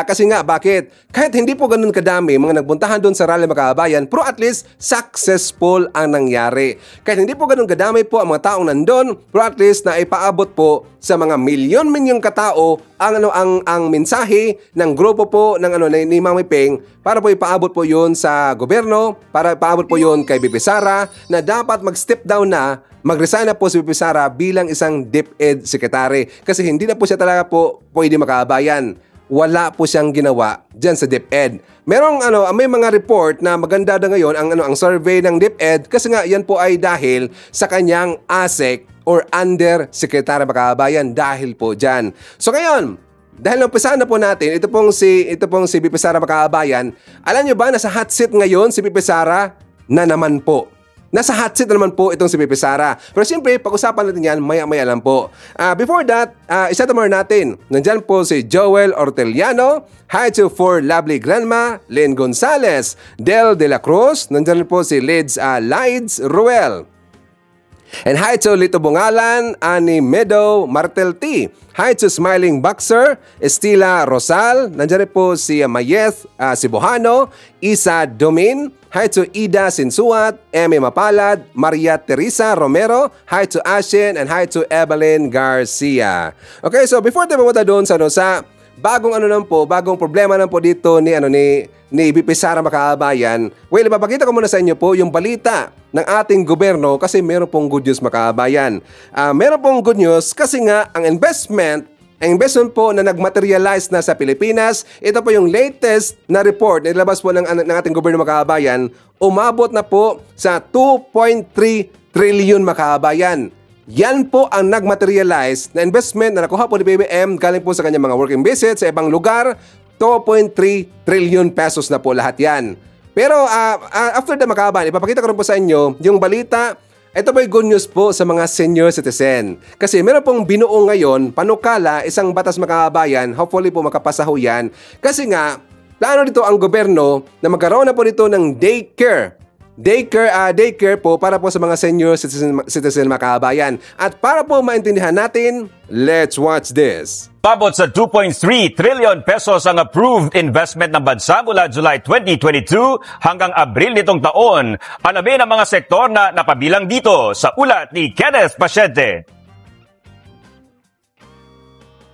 Kasi nga, bakit? Kahit hindi po ganun kadami, mga nagbuntahan doon sa rally mga kabayan, pero at least successful ang nangyari. Kahit hindi po ganun kadami po ang mga taong nandun, pero at least na ipaabot po sa mga milyon katao ang mensahe ng grupo po ng ni Mami Peng para po ipaabot po yun sa gobyerno, para ipaabot po yun kay BP Sara na dapat mag-step down na, mag-resign na po si BP Sara bilang isang DepEd Secretary kasi hindi na po siya talaga po pwede makabayan. Wala po siyang ginawa diyan sa DepEd. May mga report na maganda na ngayon ang survey ng DepEd kasi nga yan po ay dahil sa kanyang ASEC or Under Secretary Makabayan dahil po diyan. So ngayon, dahil naumpisahan na po natin, ito pong si BP Sara Makabayan, alam niyo ba na sa hot seat ngayon si BP Sara na naman po. Nasa hot seat na naman po itong si BP Sara. Pero siyempre, pag-usapan natin yan, maya-maya lang po. Before that, isa naman natin. Nandyan po si Joel Orteliano. Hi to for lovely grandma, Len Gonzalez. Del De La Cruz. Nandyan po si Lids Ruel. And hi to Lito Bungalan, Ani Meadow, Martel T. Hi to Smiling Boxer, Estila Rosal. Nandiyan po si Mayeth Sibuhano, Isa Domin. Hi to Ida Sinsuat, Eme Mapalad, Maria Teresa Romero. Hi to Ashen and hi to Evelyn Garcia. Okay, so before tayo pumunta doon sa bagong problema lang po dito ni BP Sara Makabayan. Well, ipapakita ko muna sa inyo po yung balita ng ating gobyerno kasi meron pong good news Makabayan. Meron pong good news kasi nga ang investment po na nagmaterialize na sa Pilipinas, ito po yung latest na report na nilabas po ng ating gobyerno Makabayan, umabot na po sa 2.3 trillion Makabayan. Yan po ang nagmaterialize na investment na nakuha po ni BBM galing po sa kanyang mga working visits sa ibang lugar. 2.3 trillion pesos na po lahat yan. Pero after the Makabayan, ipapakita ko rin po sa inyo yung balita. Ito po yung good news po sa mga senior citizen. Kasi meron pong binuo ngayon, panukala, isang batas Makabayan, hopefully po makapasa ho yan. Kasi nga, plano dito ang gobyerno na magkaroon na po dito ng daycare. Daycare po para po sa mga senior citizen Makabayan. At para po maintindihan natin, let's watch this. Pabot sa 2.3 trillion pesos ang approved investment ng bansa mula July 2022 hanggang Abril nitong taon. Alamin ang mga sektor na napabilang dito sa ulat ni Kenneth Pasyente.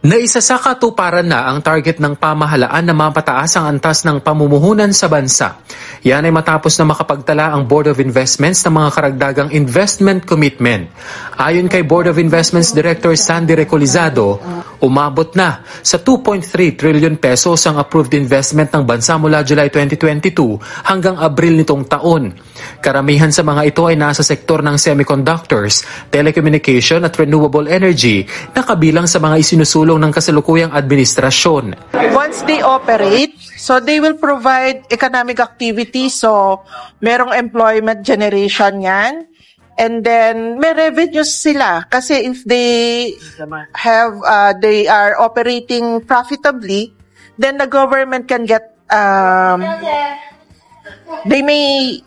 Naisa sa katuparan na ang target ng pamahalaan na mapataas ang antas ng pamumuhunan sa bansa. Yan ay matapos na makapagtala ang Board of Investments ng mga karagdagang investment commitment. Ayon kay Board of Investments Director Sandy Recolizado, umabot na sa 2.3 trillion pesos ang approved investment ng bansa mula July 2022 hanggang Abril nitong taon. Karamihan sa mga ito ay nasa sektor ng semiconductors, telecommunication at renewable energy na kabilang sa mga isinusulong ng kasalukuyang administrasyon. Once they operate, so they will provide economic activity, so merong employment generation yan. And then may revenues sila kasi if they they are operating profitably, then the government can get they may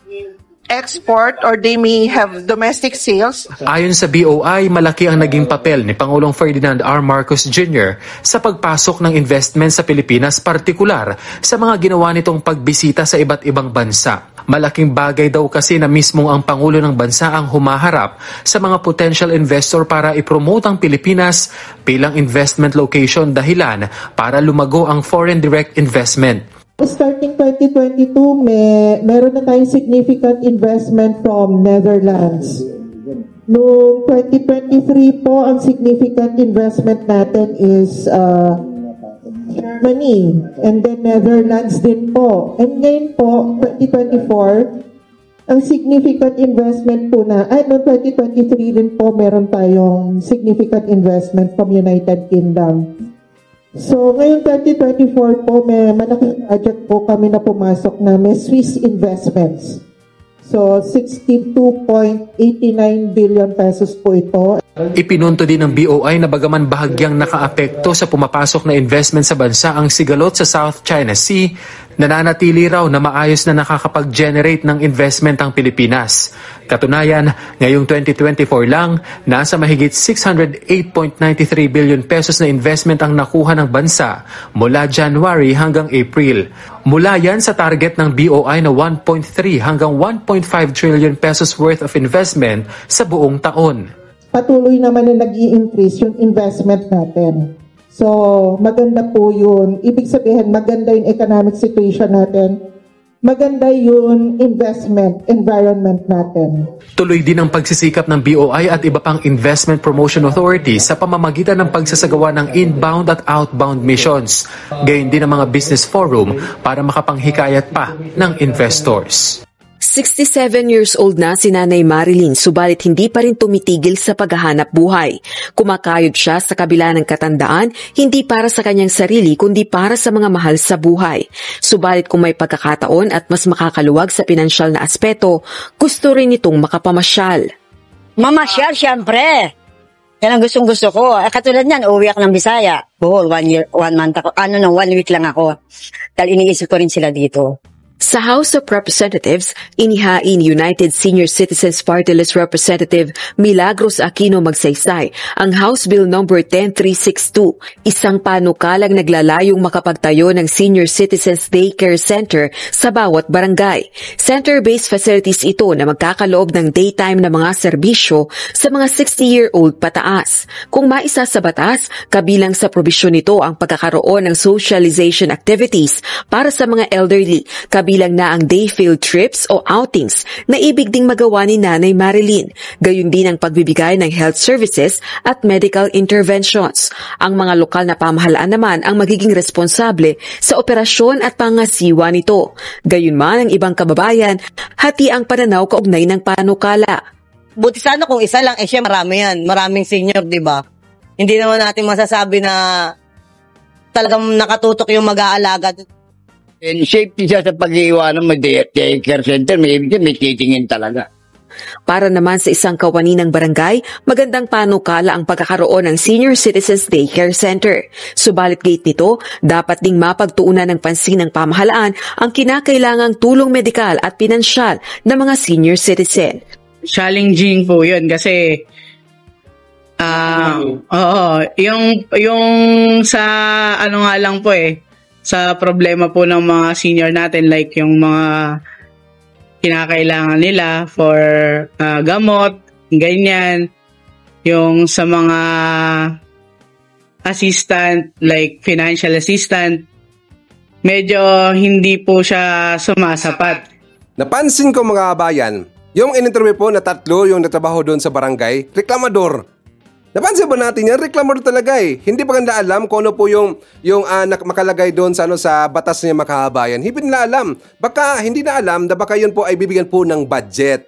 export or they may have domestic sales. Ayon sa BOI, malaki ang naging papel ni Pangulong Ferdinand R. Marcos Jr. sa pagpasok ng investment sa Pilipinas, partikular sa mga ginawa nitong pagbisita sa iba't ibang bansa. Malaking bagay daw kasi na mismong ang Pangulo ng bansa ang humaharap sa mga potential investor para ipromote ang Pilipinas bilang investment location, dahilan para lumago ang foreign direct investment. Starting 2022, meron na tayong significant investment from Netherlands. Noong 2023 po, ang significant investment natin is Germany and then Netherlands din po. And ngayon po, 2024, Ang significant investment po noong 2023 rin po meron tayong significant investment from United Kingdom. So ngayon 2024 po may malaking project po kami na pumasok na may Swiss investments. So 62.89 billion pesos po ito. Ipinunto din ng BOI na bagaman bahagyang nakaapekto sa pumapasok na investment sa bansa ang sigalot sa South China Sea, nananatili raw na maayos na nakakapag-generate ng investment ang Pilipinas. Katunayan, ngayong 2024 lang, nasa mahigit 608.93 billion pesos na investment ang nakuha ng bansa mula January hanggang April. Mula yan sa target ng BOI na 1.3 hanggang 1.5 trillion pesos worth of investment sa buong taon. Patuloy naman na nag-i-increase yung investment natin. So, maganda po yun. Ibig sabihin, maganda yung economic situation natin. Maganda yung investment environment natin. Tuloy din ang pagsisikap ng BOI at iba pang investment promotion authorities sa pamamagitan ng pagsasagawa ng inbound at outbound missions. Gayon din ang mga business forum para makapanghikayat pa ng investors. 67 years old na si Nanay Marilyn, subalit hindi pa rin tumitigil sa paghahanap buhay. Kumakayod siya sa kabila ng katandaan, hindi para sa kanyang sarili kundi para sa mga mahal sa buhay. Subalit kung may pagkakataon at mas makakaluwag sa pinansyal na aspeto, gusto rin itong makapamasyal. Mamasyal, siyempre. Yan ang gustong-gusto ko. Katulad niyan, uwi ako ng Bisaya. Bohol, 1 month ako. 1 week lang ako. Dahil iniisip ko rin sila dito. Sa House of Representatives, inihain United Senior Citizens Party List Representative Milagros Aquino Magsaysay ang House Bill No. 10362, isang panukalang naglalayong makapagtayo ng Senior Citizens Daycare Center sa bawat barangay. Center-based facilities ito na magkakaloob ng daytime na mga serbisyo sa mga 60-year-old pataas. Kung maisa sa batas, kabilang sa probisyon nito ang pagkakaroon ng socialization activities para sa mga elderly, kabilang na ang day field trips o outings na ibig ding magawa ni Nanay Marilyn. Gayon din ang pagbibigay ng health services at medical interventions. Ang mga lokal na pamahalaan naman ang magiging responsable sa operasyon at pangasiwa nito. Gayon man ang ibang kababayan, hati ang pananaw kaugnay ng panukala. Buti sana kung isa lang, siya marami yan. Maraming senior, di ba? Hindi naman natin masasabi na talagang nakatutok yung mag-aalaga. And safety siya sa pag-iiwanan mo, daycare center, may titingin talaga. Para naman sa isang kawani ng barangay, magandang panukala ang pagkakaroon ng Senior Citizens Daycare Center. Subalit gate nito, dapat ding mapagtuunan ng pansin ng pamahalaan ang kinakailangang tulong medikal at pinansyal ng mga senior citizen. Challenging po yun kasi yung sa ano nga lang po sa problema po ng mga senior natin, like yung mga kinakailangan nila for gamot, ganyan, yung sa mga assistant, like financial assistant, medyo hindi po siya sumasapat. Napansin ko mga kabayan, yung in-interview po na 3 yung natrabaho doon sa barangay, reklamador. Napansin ba natin yan? Reklamador talaga Hindi pa ganda alam kung ano po yung makalagay doon sa batas niya makahabayan. Hindi nila alam. Baka hindi na alam na baka yun po ay bibigyan po ng budget.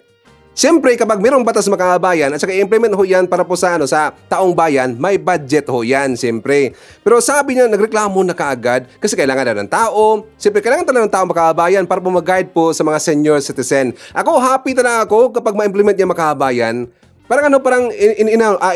Siyempre, kapag mayroong batas makahabayan at saka i-implement ho yan para po sa taong bayan, may budget ho yan, siyempre. Pero sabi niya, nagreklamo na kaagad kasi kailangan na ng tao. Siyempre, kailangan talaga ng tao makahabayan para po mag-guide po sa mga senior citizen. Ako, happy talaga ako kapag ma-implement niya makahabayan. Parang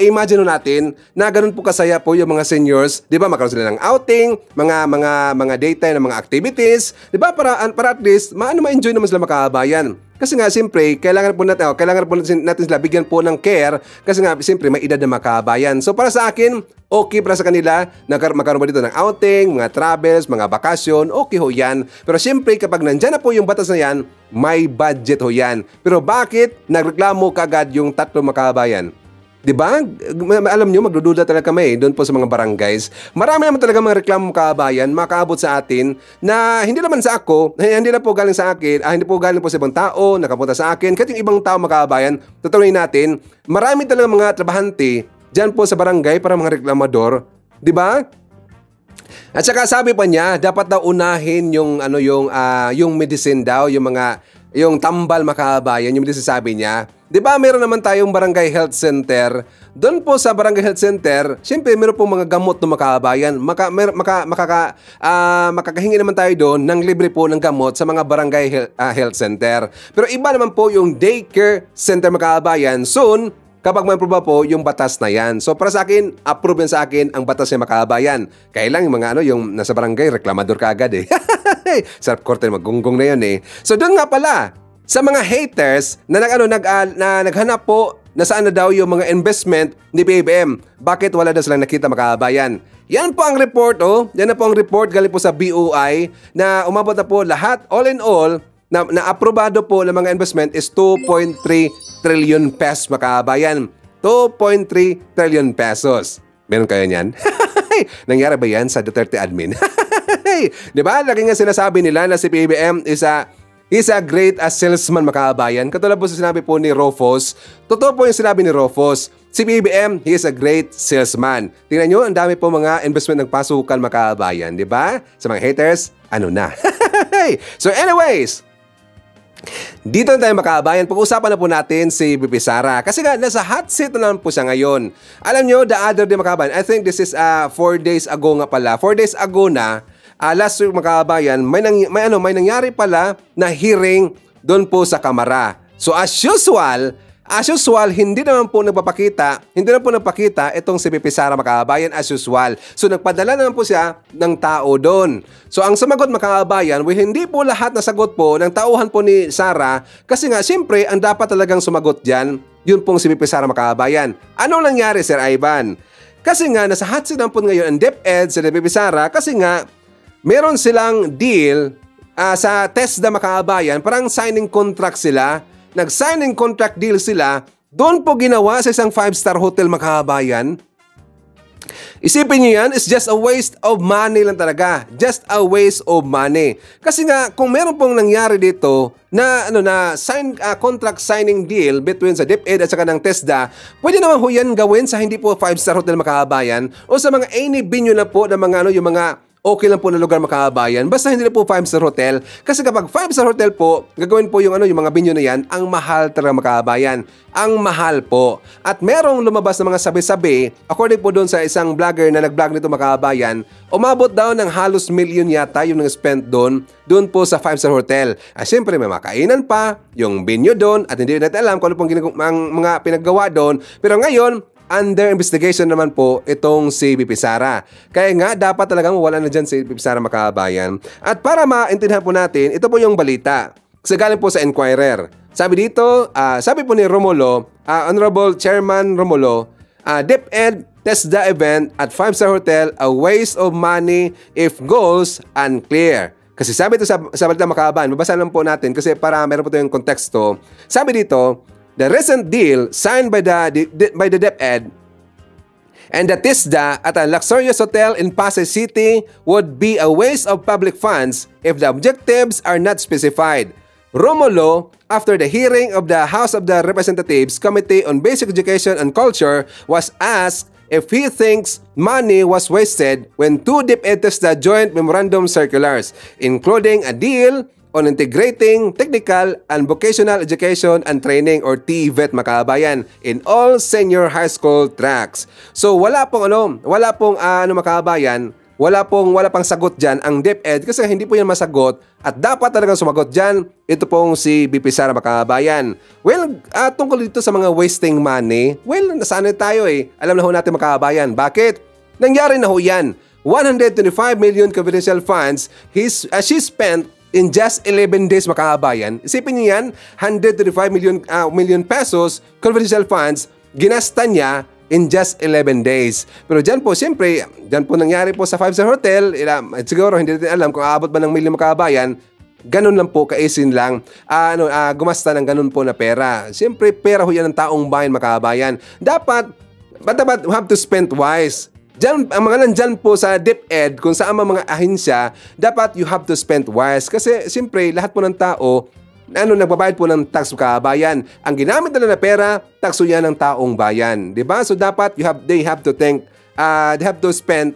imagine natin na ganun po kasaya po yung mga seniors, 'di ba? Magkaroon sila ng outing, mga daytime na mga activities, 'di ba? Para at least ma-enjoy naman sila makahabayan. Kasi nga siyempre, kailangan po natin sila bigyan po ng care kasi nga siyempre may edad na makahabayan. So para sa akin, okay para sa kanila na magkaroon ba dito ng outing, mga travels, mga bakasyon, okay ho yan. Pero siyempre kapag nandyan na po yung batas na yan, may budget ho yan. Pero bakit nagreklamo kagad yung 3 makahabayan? Diba? Alam nyo, magdududa talaga kami doon po sa mga barangays. Marami naman talaga mga reklamo kabayan makaabot sa atin na hindi naman sa ako, hindi na po galing sa akin, hindi po galing po sa ibang tao, nakapunta sa akin. Kahit yung ibang tao makabayan, tutuloy natin, marami talaga mga trabahante dyan po sa barangay para mga reklamador. Diba? At saka sabi pa niya, dapat daw unahin yung medicine daw, yung yung tambal makabayan, yung sinasabi niya. Di ba meron naman tayong barangay health center? Doon po sa barangay health center, syempre meron pong mga gamot ng makabayan. Makakahingi naman tayo doon ng libre po ng gamot sa mga barangay health center. Pero iba naman po yung daycare center makabayan. Soon, kapag ma-approve po yung batas na yan. So para sa akin, approve yan sa akin ang batas ng makabayan. Kaya lang yung mga yung nasa barangay, reklamador ka agad eh. Sarap korte, maggunggong na yun eh. So doon nga pala, sa mga haters na naghanap po na saan na daw yung mga investment ni BBM. Bakit wala daw silang nakita makabayan? Yan po ang report Yan na po ang report galing po sa BOI na umabot na po lahat, all in all, na aprobado po ng mga investment is 2.3 trillion pesos makabayan. 2.3 trillion pesos. Meron kayo niyan? Nangyari ba yan sa Duterte admin? Di ba? Lagi nga sinasabi nila na si BBM He's a great salesman makabayan. Katulad po sa sinabi po ni Rofos. Totoo po yung sinabi ni Rofos. Si BBM, he is a great salesman. Tingnan nyo, ang dami po mga investment ng pasukan makabayan. Di ba? Sa mga haters, ano na? So anyways, dito na tayo makabayan. Pag-usapan na po natin si BP Sara. Kasi nga, nasa hot seat na naman po siya ngayon. Alam nyo, the other day makabayan, I think this is 4 days ago nga pala. 4 days ago na, last week makabayan, may nangyari pala na hearing doon po sa Kamara. So as usual, hindi naman po nagpapakita itong si BP Sara makabayan as usual. So nagpadala naman po siya ng tao doon. So ang sumagot makabayan, hindi po lahat na sagot po ng tauhan po ni Sara kasi nga siyempre ang dapat talagang sumagot diyan, yun pong si BP Sara makabayan. Anong nangyari, Sir Ivan? Kasi nga nasa hot seat po ngayon ang DepEd sa BP Sara kasi nga meron silang deal sa TESDA makabayan, parang signing contract sila. Nag-signing contract deal sila. Doon po ginawa sa isang 5-star hotel makabayan. Isipin niyo yan, it's just a waste of money lang talaga. Just a waste of money. Kasi nga, kung meron pong nangyari dito na contract signing deal between sa DepEd at saka ng TESDA, pwede naman ho yan gawin sa hindi po 5-star hotel makabayan o sa mga any venue na po ng mga yung mga okay lang po na lugar makabayan. Basta hindi na po 5-star hotel. Kasi kapag 5-star hotel po, gagawin po yung mga venue na yan, ang mahal talaga makabayan. Ang mahal po. At merong lumabas na mga sabi-sabi, according po doon sa isang vlogger na nag-vlog nito makabayan, umabot daw ng halos milyon yata yung spent doon po sa 5-star hotel. Siyempre may makainan pa, yung venue doon, at hindi natin alam kung ano pong mga pinaggawa doon. Pero ngayon, under investigation naman po itong si BP Sara. Kaya nga, dapat talagang wala na dyan si BP Sara makabayan. At para maintindihan po natin, ito po yung balita. Kasi galing po sa Enquirer. Sabi dito, sabi po ni Romulo, Honorable Chairman Romulo, DepEd TESDA event at 5-star hotel, a waste of money if goals unclear. Kasi sabi ito sa balita makabayan, mabasa lang po natin kasi para meron po tayong konteksto. Sabi dito, the recent deal signed by the DepEd and the TESDA at a luxurious hotel in Pasay City would be a waste of public funds if the objectives are not specified. Romulo, after the hearing of the House of the Representatives Committee on Basic Education and Culture, was asked if he thinks money was wasted when 2 DepEd TESDA joint memorandum circulars, including a deal on integrating technical and vocational education and training or TVET makabayan in all senior high school tracks. So wala pong makabayan, wala pang sagot diyan ang DepEd kasi hindi po yan masagot at dapat talagang sumagot diyan ito pong si BP Sara makabayan. Well, tungkol dito sa mga wasting money, well, nasanay tayo eh. Alam na ho natin makabayan. Bakit? Nangyari na ho yan. 125 million confidential funds she spent in just 11 days makabayan. Isipin niyo yan, 135 million pesos confidential funds ginasta niya in just 11 days. Pero dyan po, siyempre, dyan po nangyari po sa 5-star hotel, siguro hindi natin alam kung aabot ba ng milyon makabayan, ganun lang po, kaisin lang, gumasta ng ganun po na pera. Siyempre, pera ho yan ng taong bayan makabayan. Dapat we have to spend wise. Diyan, ang mga nandyan po sa DepEd, kung saan mga ahensya, dapat you have to spend wise. Kasi siyempre, lahat po ng tao, nagbabayad po ng tax kabayan. Ang ginamit nila na pera, taxo yan ng taong bayan. Diba? So dapat they have to spend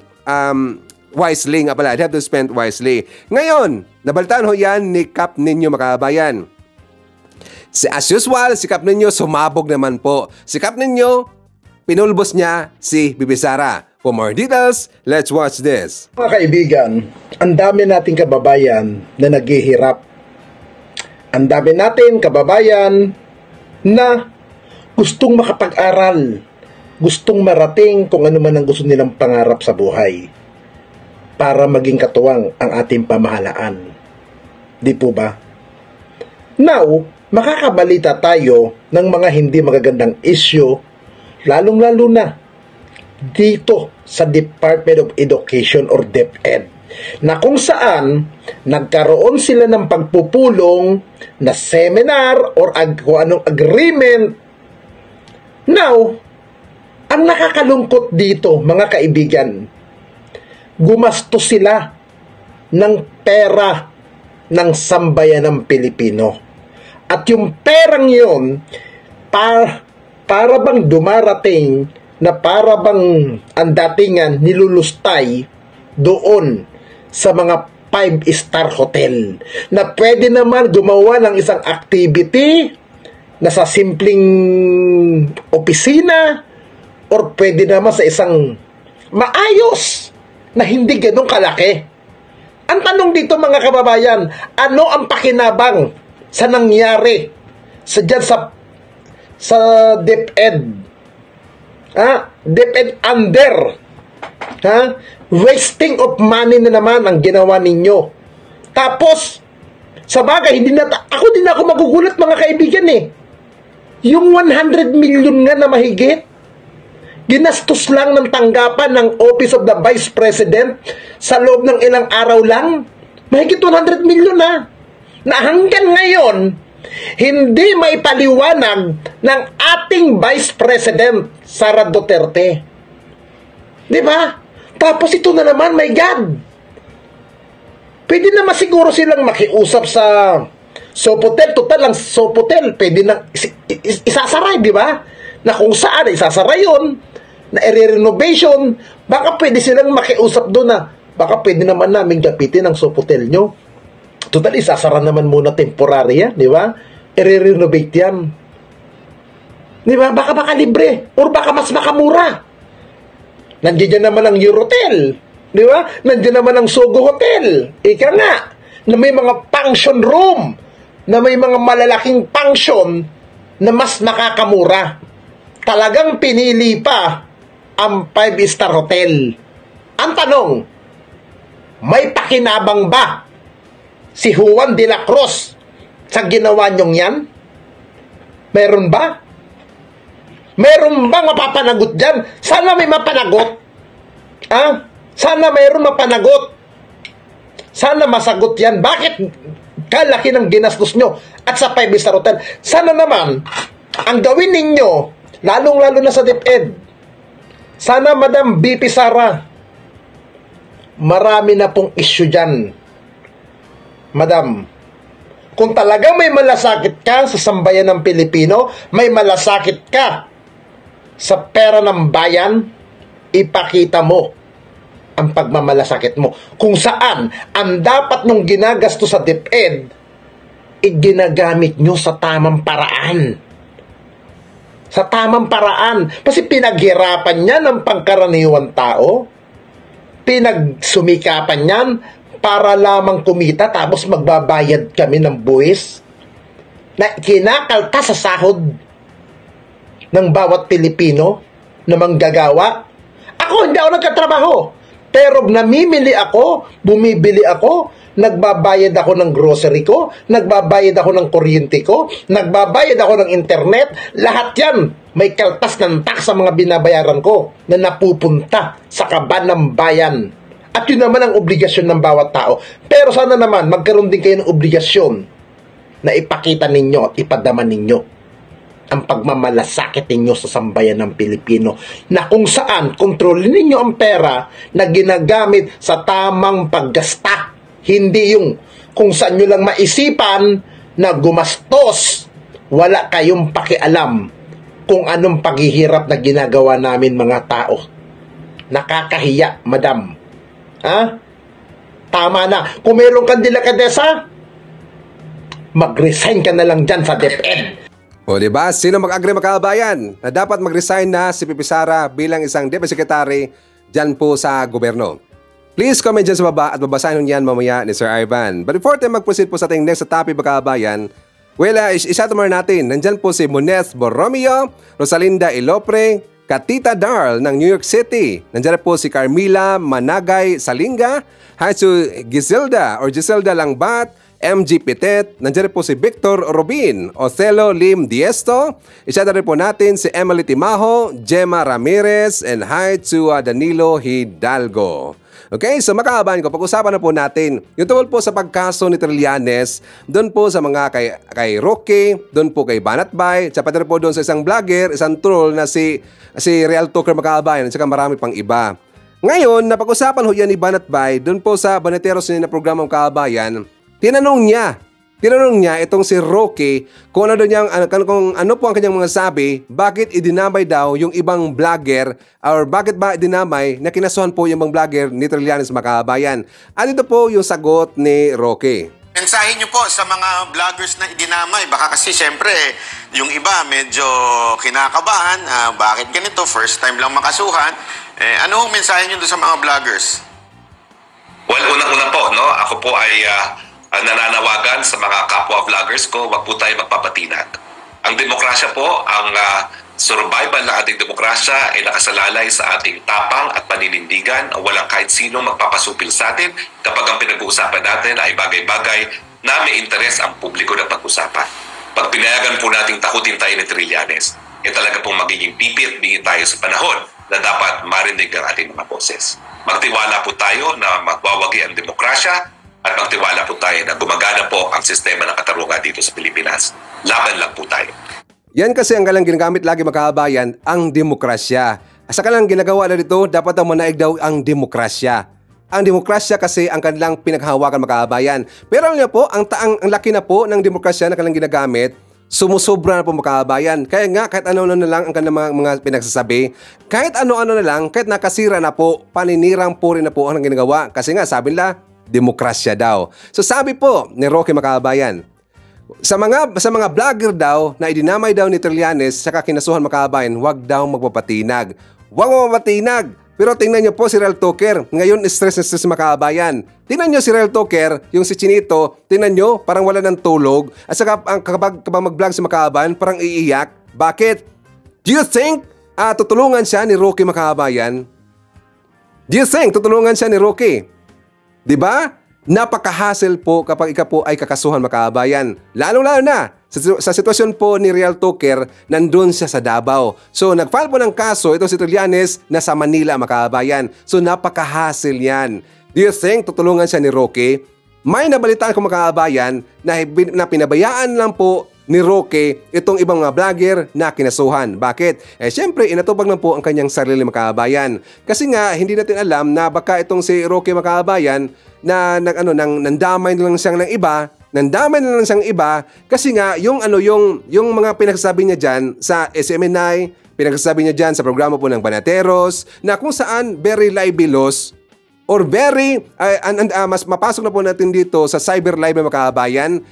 wisely nga pala. They have to spend wisely. Ngayon, nabalitaan ho yan ni Kap Ninyo makabayan. As usual, si Kap Ninyo sumabog naman po. Si Kap Ninyo, pinulbos niya si Bibi Sara. For more details, let's watch this. Mga kaibigan, ang dami nating kababayan na naghihirap. Ang dami natin kababayan na gustong makapag-aral, gustong marating kung ano man ang gusto nilang pangarap sa buhay para maging katuwang ang ating pamahalaan. Di po ba? Now, makakabalita tayo ng mga hindi magagandang issue, lalong-lalo na dito sa Department of Education or DepEd, na kung saan nagkaroon sila ng pagpupulong na seminar or kung anong agreement. Now, ang nakakalungkot dito, mga kaibigan, gumastos sila ng pera ng sambayan ng Pilipino. At yung perang yun, para bang dumarating na para bang ang datingan nilulustay doon sa mga 5-star hotel na pwede naman gumawa ng isang activity na sa simpleng opisina or pwede naman sa isang maayos na hindi ganun kalaki. Ang tanong dito mga kababayan, ano ang pakinabang sa nangyari sa DepEd? DepEd under. Wasting of money na naman ang ginawa ninyo. Tapos, sa bagay, ako din ako magugulat mga kaibigan Yung 100 million nga na mahigit, ginastos lang ng tanggapan ng Office of the Vice President sa loob ng ilang araw lang. Mahigit 100 million na hanggang ngayon, hindi maipaliwanag ng ating Vice President, Sara Duterte. Di ba? Tapos ito na naman, my God. Pwede naman siguro silang makiusap sa Sopotel. Total lang Sopotel. Pwede nang isasara, di ba? Na kung saan isasara yun, na i-renovation, baka pwede silang makiusap doon na baka pwede naman namin gapitin ang Sopotel nyo. Total, isasara naman muna temporary yan, di ba? I-renovate yan. Di ba? Baka libre or baka mas makamura. Nandiyan naman ang Eurotel, di ba? Nandiyan naman ang Sogo Hotel. Ika nga, na may mga function room, na may mga malalaking function na mas makakamura. Talagang pinili pa ang 5-star hotel. Ang tanong, may pakinabang ba si Juan de la Cruz sa ginawa nyong yan? Meron ba? Meron bang mapapanagot dyan? Sana may mapanagot. Sana mayroon mapanagot. Sana masagot yan. Bakit kalaki ng ginastos nyo at sa 5-star hotel? Sana naman, ang gawin ninyo, lalong-lalo na sa DepEd, sana Madam BP Sara, marami na pong issue dyan. Madam, kung talaga may malasakit ka sa sambayan ng Pilipino, may malasakit ka sa pera ng bayan, ipakita mo ang pagmamalasakit mo. Kung saan, ang dapat nung ginagasto sa DepEd, iginagamit nyo sa tamang paraan. Sa tamang paraan. Kasi pinaghirapan niya ng pangkaraniwang tao. Pinagsumikapan niyan para lamang kumita tapos magbabayad kami ng buwis na kinakalta sa sahod ng bawat Pilipino na manggagawa. Ako, hindi ako nagkatrabaho. Pero namimili ako, bumibili ako, nagbabayad ako ng grocery ko, nagbabayad ako ng kuryente ko, nagbabayad ako ng internet. Lahat yan, may kaltas ng tax sa mga binabayaran ko na napupunta sa kaban ng bayan. At yun naman ang obligasyon ng bawat tao. Pero sana naman, magkaroon din kayo ng obligasyon na ipakita ninyo at ipadama ninyo ang pagmamalasakit ninyo sa sambayan ng Pilipino na kung saan kontrolin ninyo ang pera na ginagamit sa tamang paggasta. Hindi yung kung saan nyo lang maisipan na gumastos. Wala kayong pakialam kung anong paghihirap na ginagawa namin mga tao. Nakakahiya, madam. Tama na. Kung meron kang delikadesa, mag-resign ka na lang dyan sa DepEd. O diba, sino mag-agree mga kababayan na dapat mag-resign na si Pipi Sara bilang isang Deputy Secretary dyan po sa gobyerno? Please comment dyan sa baba at babasahin yan mamaya ni Sir Ivan. But before tayo mag-proceed po sa ating next topic mga kababayan, well, isatumar natin, nandyan po si Moneth Borromeo, Rosalinda Ilopre, Katita Darl ng New York City. Nandiyan po si Carmila Managay Salinga, Hatsu Giselda Langbat, MG Pitet, nandiyan po si Victor Robin, Othello Lim Diesto, isa na rin po natin si Emily Timaho, Gemma Ramirez, and hi to Danilo Hidalgo. Okay, so makakabahan ko, pag-usapan na po natin yung tungkol po sa pagkaso ni Trillanes, doon po sa mga kay Roque, doon po kay Banatbay, sa pati po doon sa isang vlogger, isang troll na si Real Talker makakabahan, at saka marami pang iba. Ngayon, napag-usapan ho yan ni Banatbay, doon po sa Baneteros na programang kabayan. Tinanong niya itong si Roque kung ano po ang kanyang mga sabi, bakit idinamay daw yung ibang vlogger or bakit ba idinamay na kinasuhan po yung ibang vlogger ni Trillanes makabayan. At ito po yung sagot ni Roque. Mensahe nyo po sa mga vloggers na idinamay. Baka kasi siyempre yung iba medyo kinakabahan. Bakit ganito? First time lang makasuhan. Ano ang mensahe nyo doon sa mga vloggers? Well, unang-una po, no? Ako po ay nananawagan sa mga kapwa vloggers ko, wag po tayo magpapatinag. Ang demokrasya po, ang survival ng ating demokrasya ay nakasalalay sa ating tapang at paninindigan. Walang kahit sino magpapasupil sa atin kapag ang pinag-uusapan natin ay bagay-bagay na may interes ang publiko na pag-usapan. Pag pinayagan po nating takutin tayo ni Trillanes, talaga pong magiging pipit bingin tayo sa panahon na dapat marinig ang ating mga boses. Magtiwala po tayo na magwawagi ang demokrasya at magtiwala po tayo na gumagana po ang sistema ng katarungan dito sa Pilipinas. Laban lang po tayo. Yan kasi ang kanilang ginagamit lagi makabayan, ang demokrasya. Sa kanilang ginagawa na dito, dapat ang manaig daw ang demokrasya. Ang demokrasya kasi ang kanilang pinaghahawakan makabayan. Pero alam niyo po, ang laki na po ng demokrasya na kanilang ginagamit, sumusobra na po makabayan. Kaya nga, kahit ano-ano na lang ang kanilang mga pinagsasabi, kahit ano-ano na lang, kahit nakasira na po, paninirang po rin na po ang ginagawa. Kasi nga, sabi nila, demokrasya daw. So sabi po ni Roque makabayan, sa mga vlogger daw na idinamay daw ni Trillanes sa kinasuhan makabayan, wag daw magpapatinag. Wag magpapatinag. Pero tingnan niyo po si Real Talker. Ngayon stress na stress makabayan. Tingnan niyo si Real Talker, yung si Chinito, tingnan niyo parang wala ng tulog. At saka kapag mag-vlog si makabayan, parang iiyak. Bakit? Do you think tutulungan siya ni Roque makabayan? Do you think tutulungan siya ni Roque? Diba? Napaka-hassle po kapag ikaw po ay kakasuhan makabayan. Lalong-lalo na sa sitwasyon po ni Real Talker, nandun siya sa Davao. So nag-file po ng kaso itong si Trillanes na sa Manila makabayan. So napaka-hassle yan. Do you think tutulungan siya ni Roque? May nabalitaan ko makabayan na pinabayaan lang po ni Roque itong ibang mga vlogger na kinasuhan. Bakit? Siyempre, inatupag lang po ang kanyang sarili makabayan. Kasi nga, hindi natin alam na baka itong si Roque makabayan na nandamay na lang siyang ng iba, kasi nga, yung mga pinagsasabi niya dyan sa SMNI, pinagsasabi niya dyan sa programa po ng Baneteros, na kung saan very libelous or very, mas mapasok na po natin dito sa cyber libel makabayan.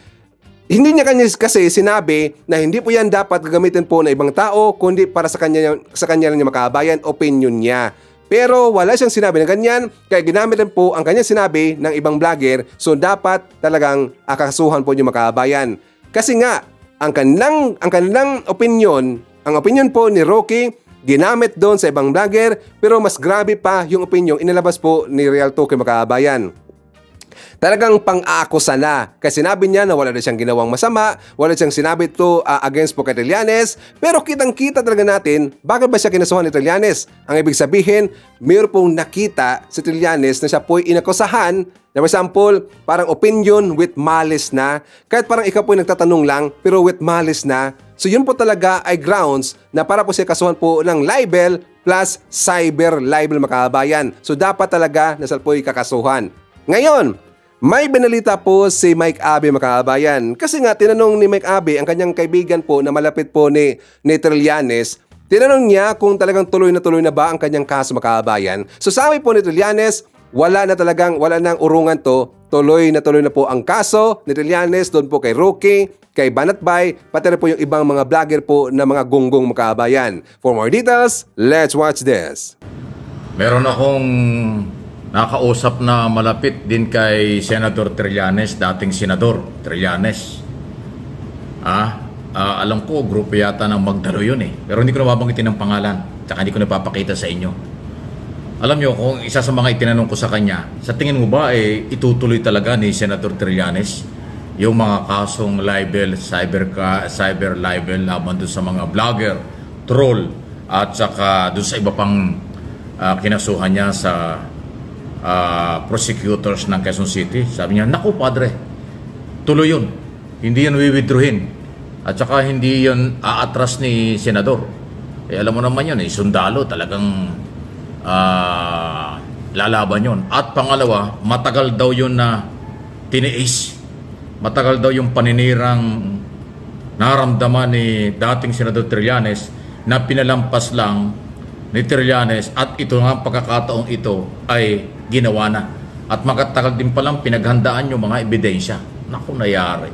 Hindi niya kasi sinabi na hindi po yan dapat gagamitin po ng ibang tao, kundi para sa kanya lang niya makabayan, opinion niya. Pero wala siyang sinabi na ganyan, kaya ginamit rin po ang kanyang sinabi ng ibang vlogger, so dapat talagang akasuhan po yung makabayan. Kasi nga, ang kanilang opinion, ang opinion po ni Roque, ginamit doon sa ibang vlogger, pero mas grabe pa yung opinion inilabas po ni Real Talker makabayan. Talagang pang-aakusa na. Kasi sinabi niya na wala na siyang ginawang masama, wala siyang sinabi ito against po kay Trillanes. Pero kitang-kita talaga natin, bakit ba siya kinasuhan ni Trillanes? Ang ibig sabihin, mayroon pong nakita si Trillanes na siya po'y inakusahan. For example, parang opinion with malice na. Kahit parang ikaw po'y nagtatanong lang, pero with malice na. So yun po talaga ay grounds na para po siya kasuhan po ng libel plus cyber libel makabayan. So dapat talaga na siya po'y kakasuhan. Ngayon, may binalita po si Mike Abe makabayan. Kasi nga tinanong ni Mike Abe ang kanyang kaibigan po na malapit po ni Trillanes. Tinanong niya kung talagang tuloy na ba ang kanyang kaso makabayan. So sabi po ni Trillanes, wala nang urungan to tuloy na po ang kaso ni Trillanes doon po kay Rookie, kay Banatbay, pati na po yung ibang mga vlogger po na mga gunggong makabayan. For more details, let's watch this. Meron akong nakausap na malapit din kay Senator Trillanes, dating Senador Trillanes. Alam ko, grupo yata ng Magdalo yun eh. Pero hindi ko nababanggitin ng pangalan, tsaka hindi ko napapakita sa inyo. Alam nyo, kung isa sa mga itinanong ko sa kanya, sa tingin mo ba itutuloy talaga ni Senator Trillanes yung mga kasong libel, cyber libel laban doon sa mga vlogger, troll, at saka doon sa iba pang kinasuhan niya sa prosecutors ng Quezon City? Sabi niya, naku padre, tuloy yun. Hindi yan withdrawin. At saka hindi yun aatras ni Senador. Alam mo naman yun, sundalo talagang lalaban yun. At pangalawa, matagal daw yun na tiniis. Matagal daw yung paninirang naramdaman ni dating Senador Trillanes na pinalampas lang ni Trillanes, at ito nga pagkakataong ito ay ginawa na. At magatagal din palang pinaghandaan yung mga ebidensya. Naku, nayari.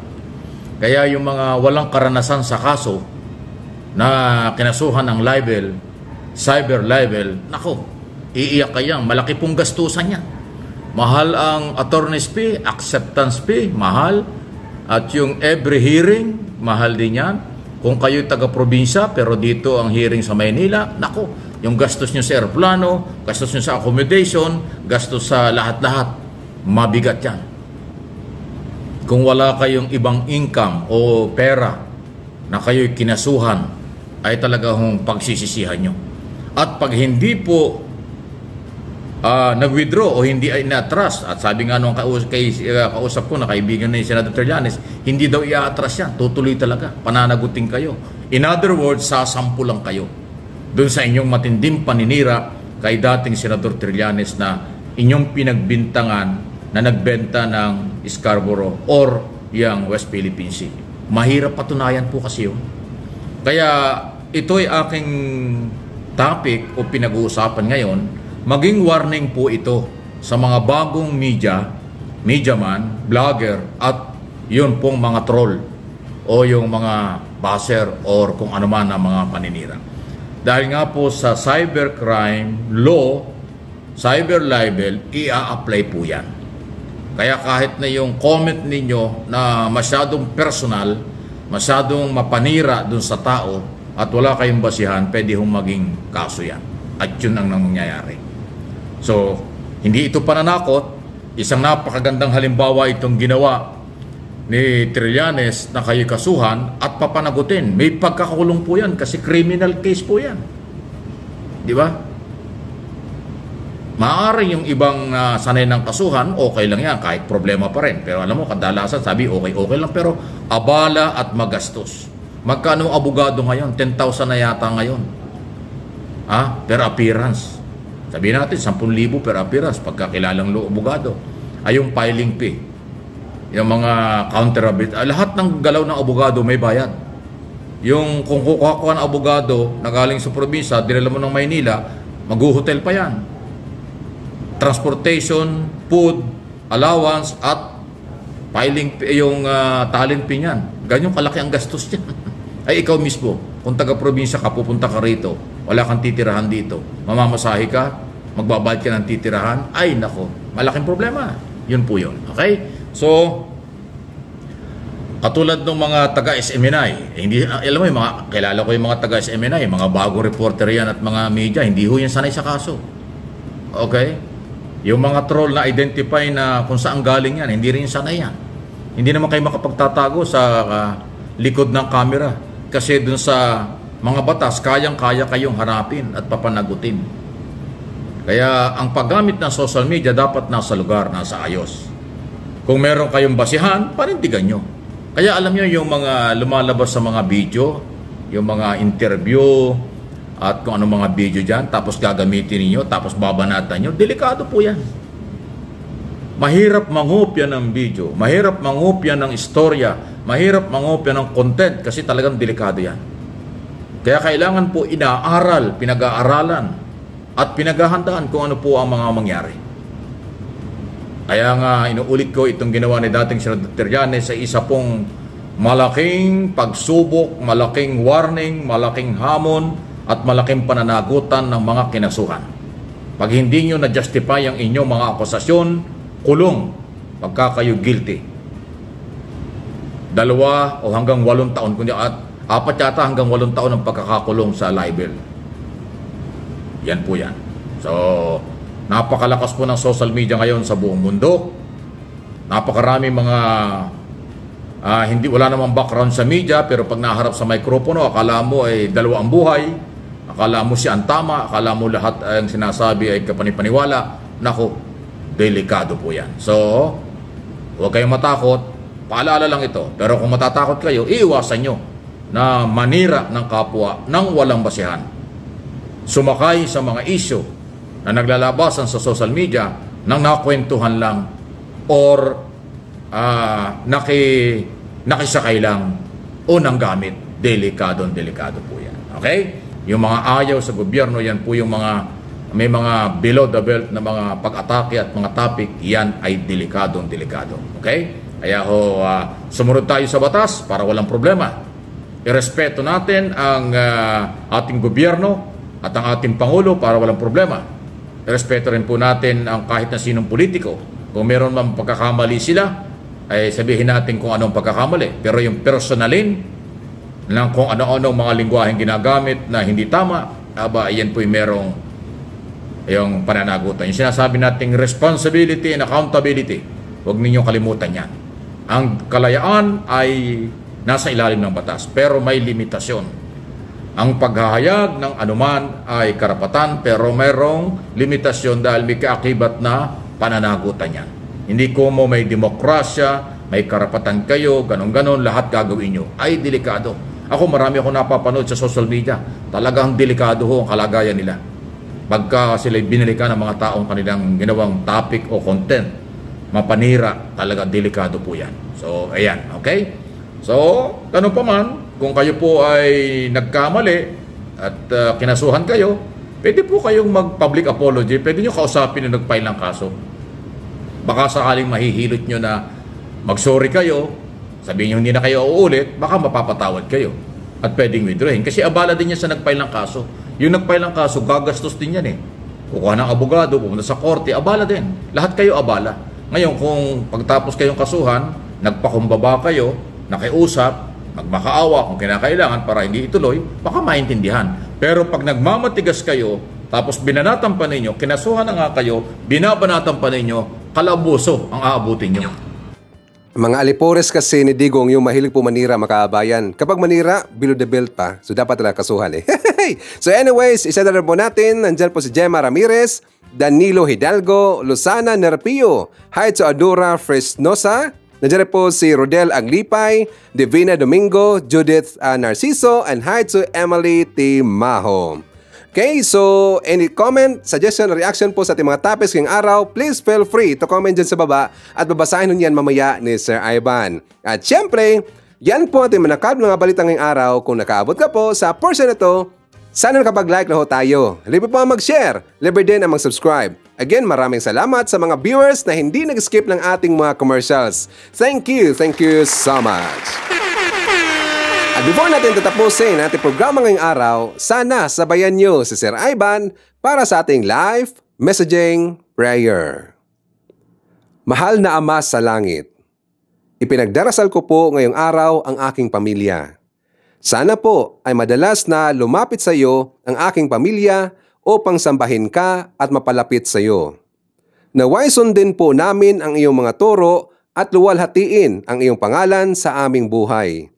Kaya yung mga walang karanasan sa kaso na kinasuhan ng libel, cyber libel, naku, iiyak kayang, malaki pong gastusan yan. Mahal ang attorney's fee, acceptance fee, mahal. At yung every hearing, mahal din yan. Kung kayo'y taga-probinsya, pero dito ang hearing sa Maynila, nako, yung gastos nyo sa aeroplano, gastos nyo sa accommodation, gastos sa lahat-lahat, mabigat yan. Kung wala kayong ibang income o pera na kayo'y kinasuhan, ay talagang pagsisisihan nyo. At pag hindi po nag-withdraw o hindi ay na-atras, at sabi nga nung kausap ko na kaibigan ni Senator Trillanes, hindi daw i-atras yan, tutuloy talaga, pananagutin kayo. In other words, sasampu lang kayo doon sa inyong matinding paninira kay dating Senator Trillanes na inyong pinagbintangan na nagbenta ng Scarborough or yung West Philippine Sea. Mahirap patunayan po kasi yun. Kaya ito'y aking topic o pinag-uusapan ngayon. Maging warning po ito sa mga bagong media man, vlogger, at yun pong mga troll o yung mga baser or kung ano man ang mga paninira. Dahil nga po sa cybercrime law, cyber libel, i-a-apply po yan. Kaya kahit na yung comment ninyo na masyadong personal, masyadong mapanira dun sa tao at wala kayong basihan, pwede hong maging kaso yan. At yun ang nangyayari. So, hindi ito pananakot. Isang napakagandang halimbawa itong ginawa ni Trillanes na kayo'y kasuhan at papanagutin. May pagkakakulong po yan kasi criminal case po yan. Di ba? Maaari yung ibang sanay ng kasuhan, okay lang yan, kahit problema pa rin. Pero alam mo, kadalasan sabi okay lang, pero abala at magastos. Magkano ang abogado ngayon? 10,000 na yata ngayon. Per appearance. Sabihin natin, 10,000 per appearance pagkakilalang abogado. Ay yung filing fee. Yung mga counterabit. Lahat ng galaw ng abogado may bayad. Yung kung kukuha ng abogado na galing sa probinsya, dinala mo ng Maynila, mag-hotel pa yan. Transportation, food, allowance, at filing yung talent fee niyan. Ganyan kalaki ang gastos niyan. Ay ikaw mismo, kung taga-probinsya ka, pupunta ka rito, wala kang titirahan dito, mamamasahe ka, magbabayad ka ng titirahan, ay nako, malaking problema. Yun po yun. Okay? So, katulad ng mga taga-SMNI, hindi, alam mo yung mga, kilala ko yung mga taga-SMNI, mga bagong reporter yan at mga media, hindi ho yan sanay sa kaso. Okay? Yung mga troll na identify na kung saan galing yan, hindi rin sanay yan. Hindi naman kayo makapagtatago sa likod ng camera. Kasi dun sa mga batas, kayang-kaya kayong harapin at papanagutin. Kaya ang paggamit ng social media dapat nasa lugar, nasa ayos. Kung meron kayong basihan, panindigan nyo. Kaya alam nyo yung mga lumalabas sa mga video, yung mga interview, at kung anong mga video dyan, tapos gagamitin niyo, tapos babanatan nyo, delikado po yan. Mahirap mangopya ng video, mahirap mangopya ng istorya, mahirap mangopya ng content kasi talagang delikado yan. Kaya kailangan po inaaral, pinag-aaralan at pinaghahandaan kung ano po ang mga mangyari. Kaya nga inuulit ko itong ginawa ni dating Senador Trillanes sa isa pong malaking pagsubok, malaking warning, malaking hamon at malaking pananagutan ng mga kinasuhan. Pag hindi nyo na-justify ang inyong mga akusasyon, kulong pagka kayo guilty. 2 o hanggang 8 taon, kundi 4 yata hanggang 8 taon ang pagkakakulong sa libel. Yan po yan. So, napakalakas po ng social media ngayon sa buong mundo. Napakarami mga wala namang background sa media, pero pag naharap sa mikropono, akala mo ay dalawa ang buhay, akala mo siya ang tama, akala mo lahat ang sinasabi ay kapanipaniwala. Nako, delikado po yan. So, huwag kayong matakot. Paalala lang ito. Pero kung matatakot kayo, iiwasan nyo na manira ng kapwa ng walang basihan. Sumakay sa mga isyu na naglalabasan sa social media nang nakwentuhan lang or nakisakay lang o nang gamit. Delikado po yan. Okay? Yung mga ayaw sa gobyerno, yan po yung may mga below the belt na mga pag-atake at mga topic, yan ay delikado. Okay? Kaya sumunod tayo sa batas para walang problema. Irespeto natin ang ating gobyerno at ang ating Pangulo para walang problema. Irespeto rin po natin ang kahit na sinong politiko. Kung meron man pagkakamali sila, ay sabihin natin kung anong pagkakamali. Pero yung personalin ng kung ano-ano mga lingwaheng ginagamit na hindi tama, yan po yung merong yung pananagutan. Yung sinasabi nating responsibility and accountability, huwag ninyong kalimutan yan. Ang kalayaan ay nasa ilalim ng batas, pero may limitasyon. Ang paghahayag ng anuman ay karapatan, pero mayroong limitasyon dahil may kaakibat na pananagutan yan. Hindi ko mo may demokrasya, may karapatan kayo, ganon-ganon, lahat gagawin nyo. Ay, delikado. Ako, marami akong napapanood sa social media. Talagang delikado ho ang kalagayan nila. Pagka sila'y binilikan ng mga taong kanilang ginawang topic o content, mapanira, talaga delikado po yan. So, ayan, okay? So, ganun pa man, kung kayo po ay nagkamali at kinasuhan kayo, pwede po kayong mag-public apology, pwede nyo kausapin na nag-file ng kaso. Baka sakaling mahihilot nyo na mag-sorry kayo, sabihin nyo hindi na kayo uulit, baka mapapatawad kayo. At pwedeng withdrawin. Kasi abala din yan sa nag-file ng kaso. Yung nag-file ng kaso, gagastos din yan eh. Kukuha ng abogado, pumunta sa korte, abala din. Lahat kayo abala. Ngayon, kung pagtapos kayong kasuhan, nagpakumbaba kayo, nakiusap, magmakaawa kung kinakailangan para hindi ituloy, baka maintindihan. Pero pag nagmamatigas kayo, tapos binanatan pa ninyo, kinasuhan na nga kayo, binabanatan pa ninyo, kalabuso ang aabutin nyo. Mga alipores kasi ni Digong yung mahilig po manira, makaabayan. Kapag manira, below the belt pa. So dapat talaga kasuhan eh. So anyways, isa na rin po natin. Nandyan po si Gemma Ramirez, Danilo Hidalgo, Luzana Nerpio, hi to Adura Fresnosa. Nandiyan po si Rodel Aglipay, Divina Domingo, Judith Narciso, and hi to Emily T. Maho. Okay, so any comment, suggestion, reaction po sa ating mga topics ngayong araw, please feel free to comment dyan sa baba at babasahin nun yan mamaya ni Sir Ivan. At syempre, yan po ating manakab mga balita ngayong araw. Kung nakaabot ka po sa portion na to, sana nakapag-like na ho tayo. Libre po ang mag-share, libre din ang mag-subscribe. Again, maraming salamat sa mga viewers na hindi nag-skip ng ating mga commercials. Thank you so much. At before natin tatapusin ating programa ngayong araw, sana sabayan nyo si Sir Ivan para sa ating live messaging prayer. Mahal na Ama sa langit, ipinagdarasal ko po ngayong araw ang aking pamilya. Sana po ay madalas na lumapit sa iyo ang aking pamilya upang sambahin ka at mapalapit sa iyo. Naway sundin po namin ang iyong mga turo at luwalhatiin ang iyong pangalan sa aming buhay.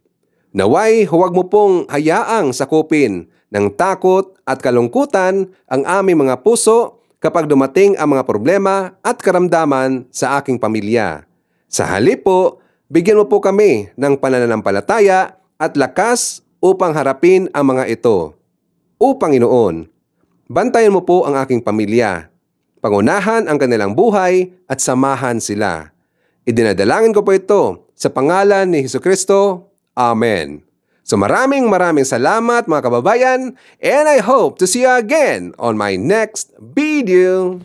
Naway huwag mo pong hayaang sakupin ng takot at kalungkutan ang aming mga puso kapag dumating ang mga problema at karamdaman sa aking pamilya. Sa halip po, bigyan mo po kami ng pananampalataya at lakas upang harapin ang mga ito. O Panginoon, bantayan mo po ang aking pamilya. Pangunahan ang kanilang buhay at samahan sila. Idinadalangin ko po ito sa pangalan ni Jesucristo. Amen. So maraming salamat mga kababayan, and I hope to see you again on my next video.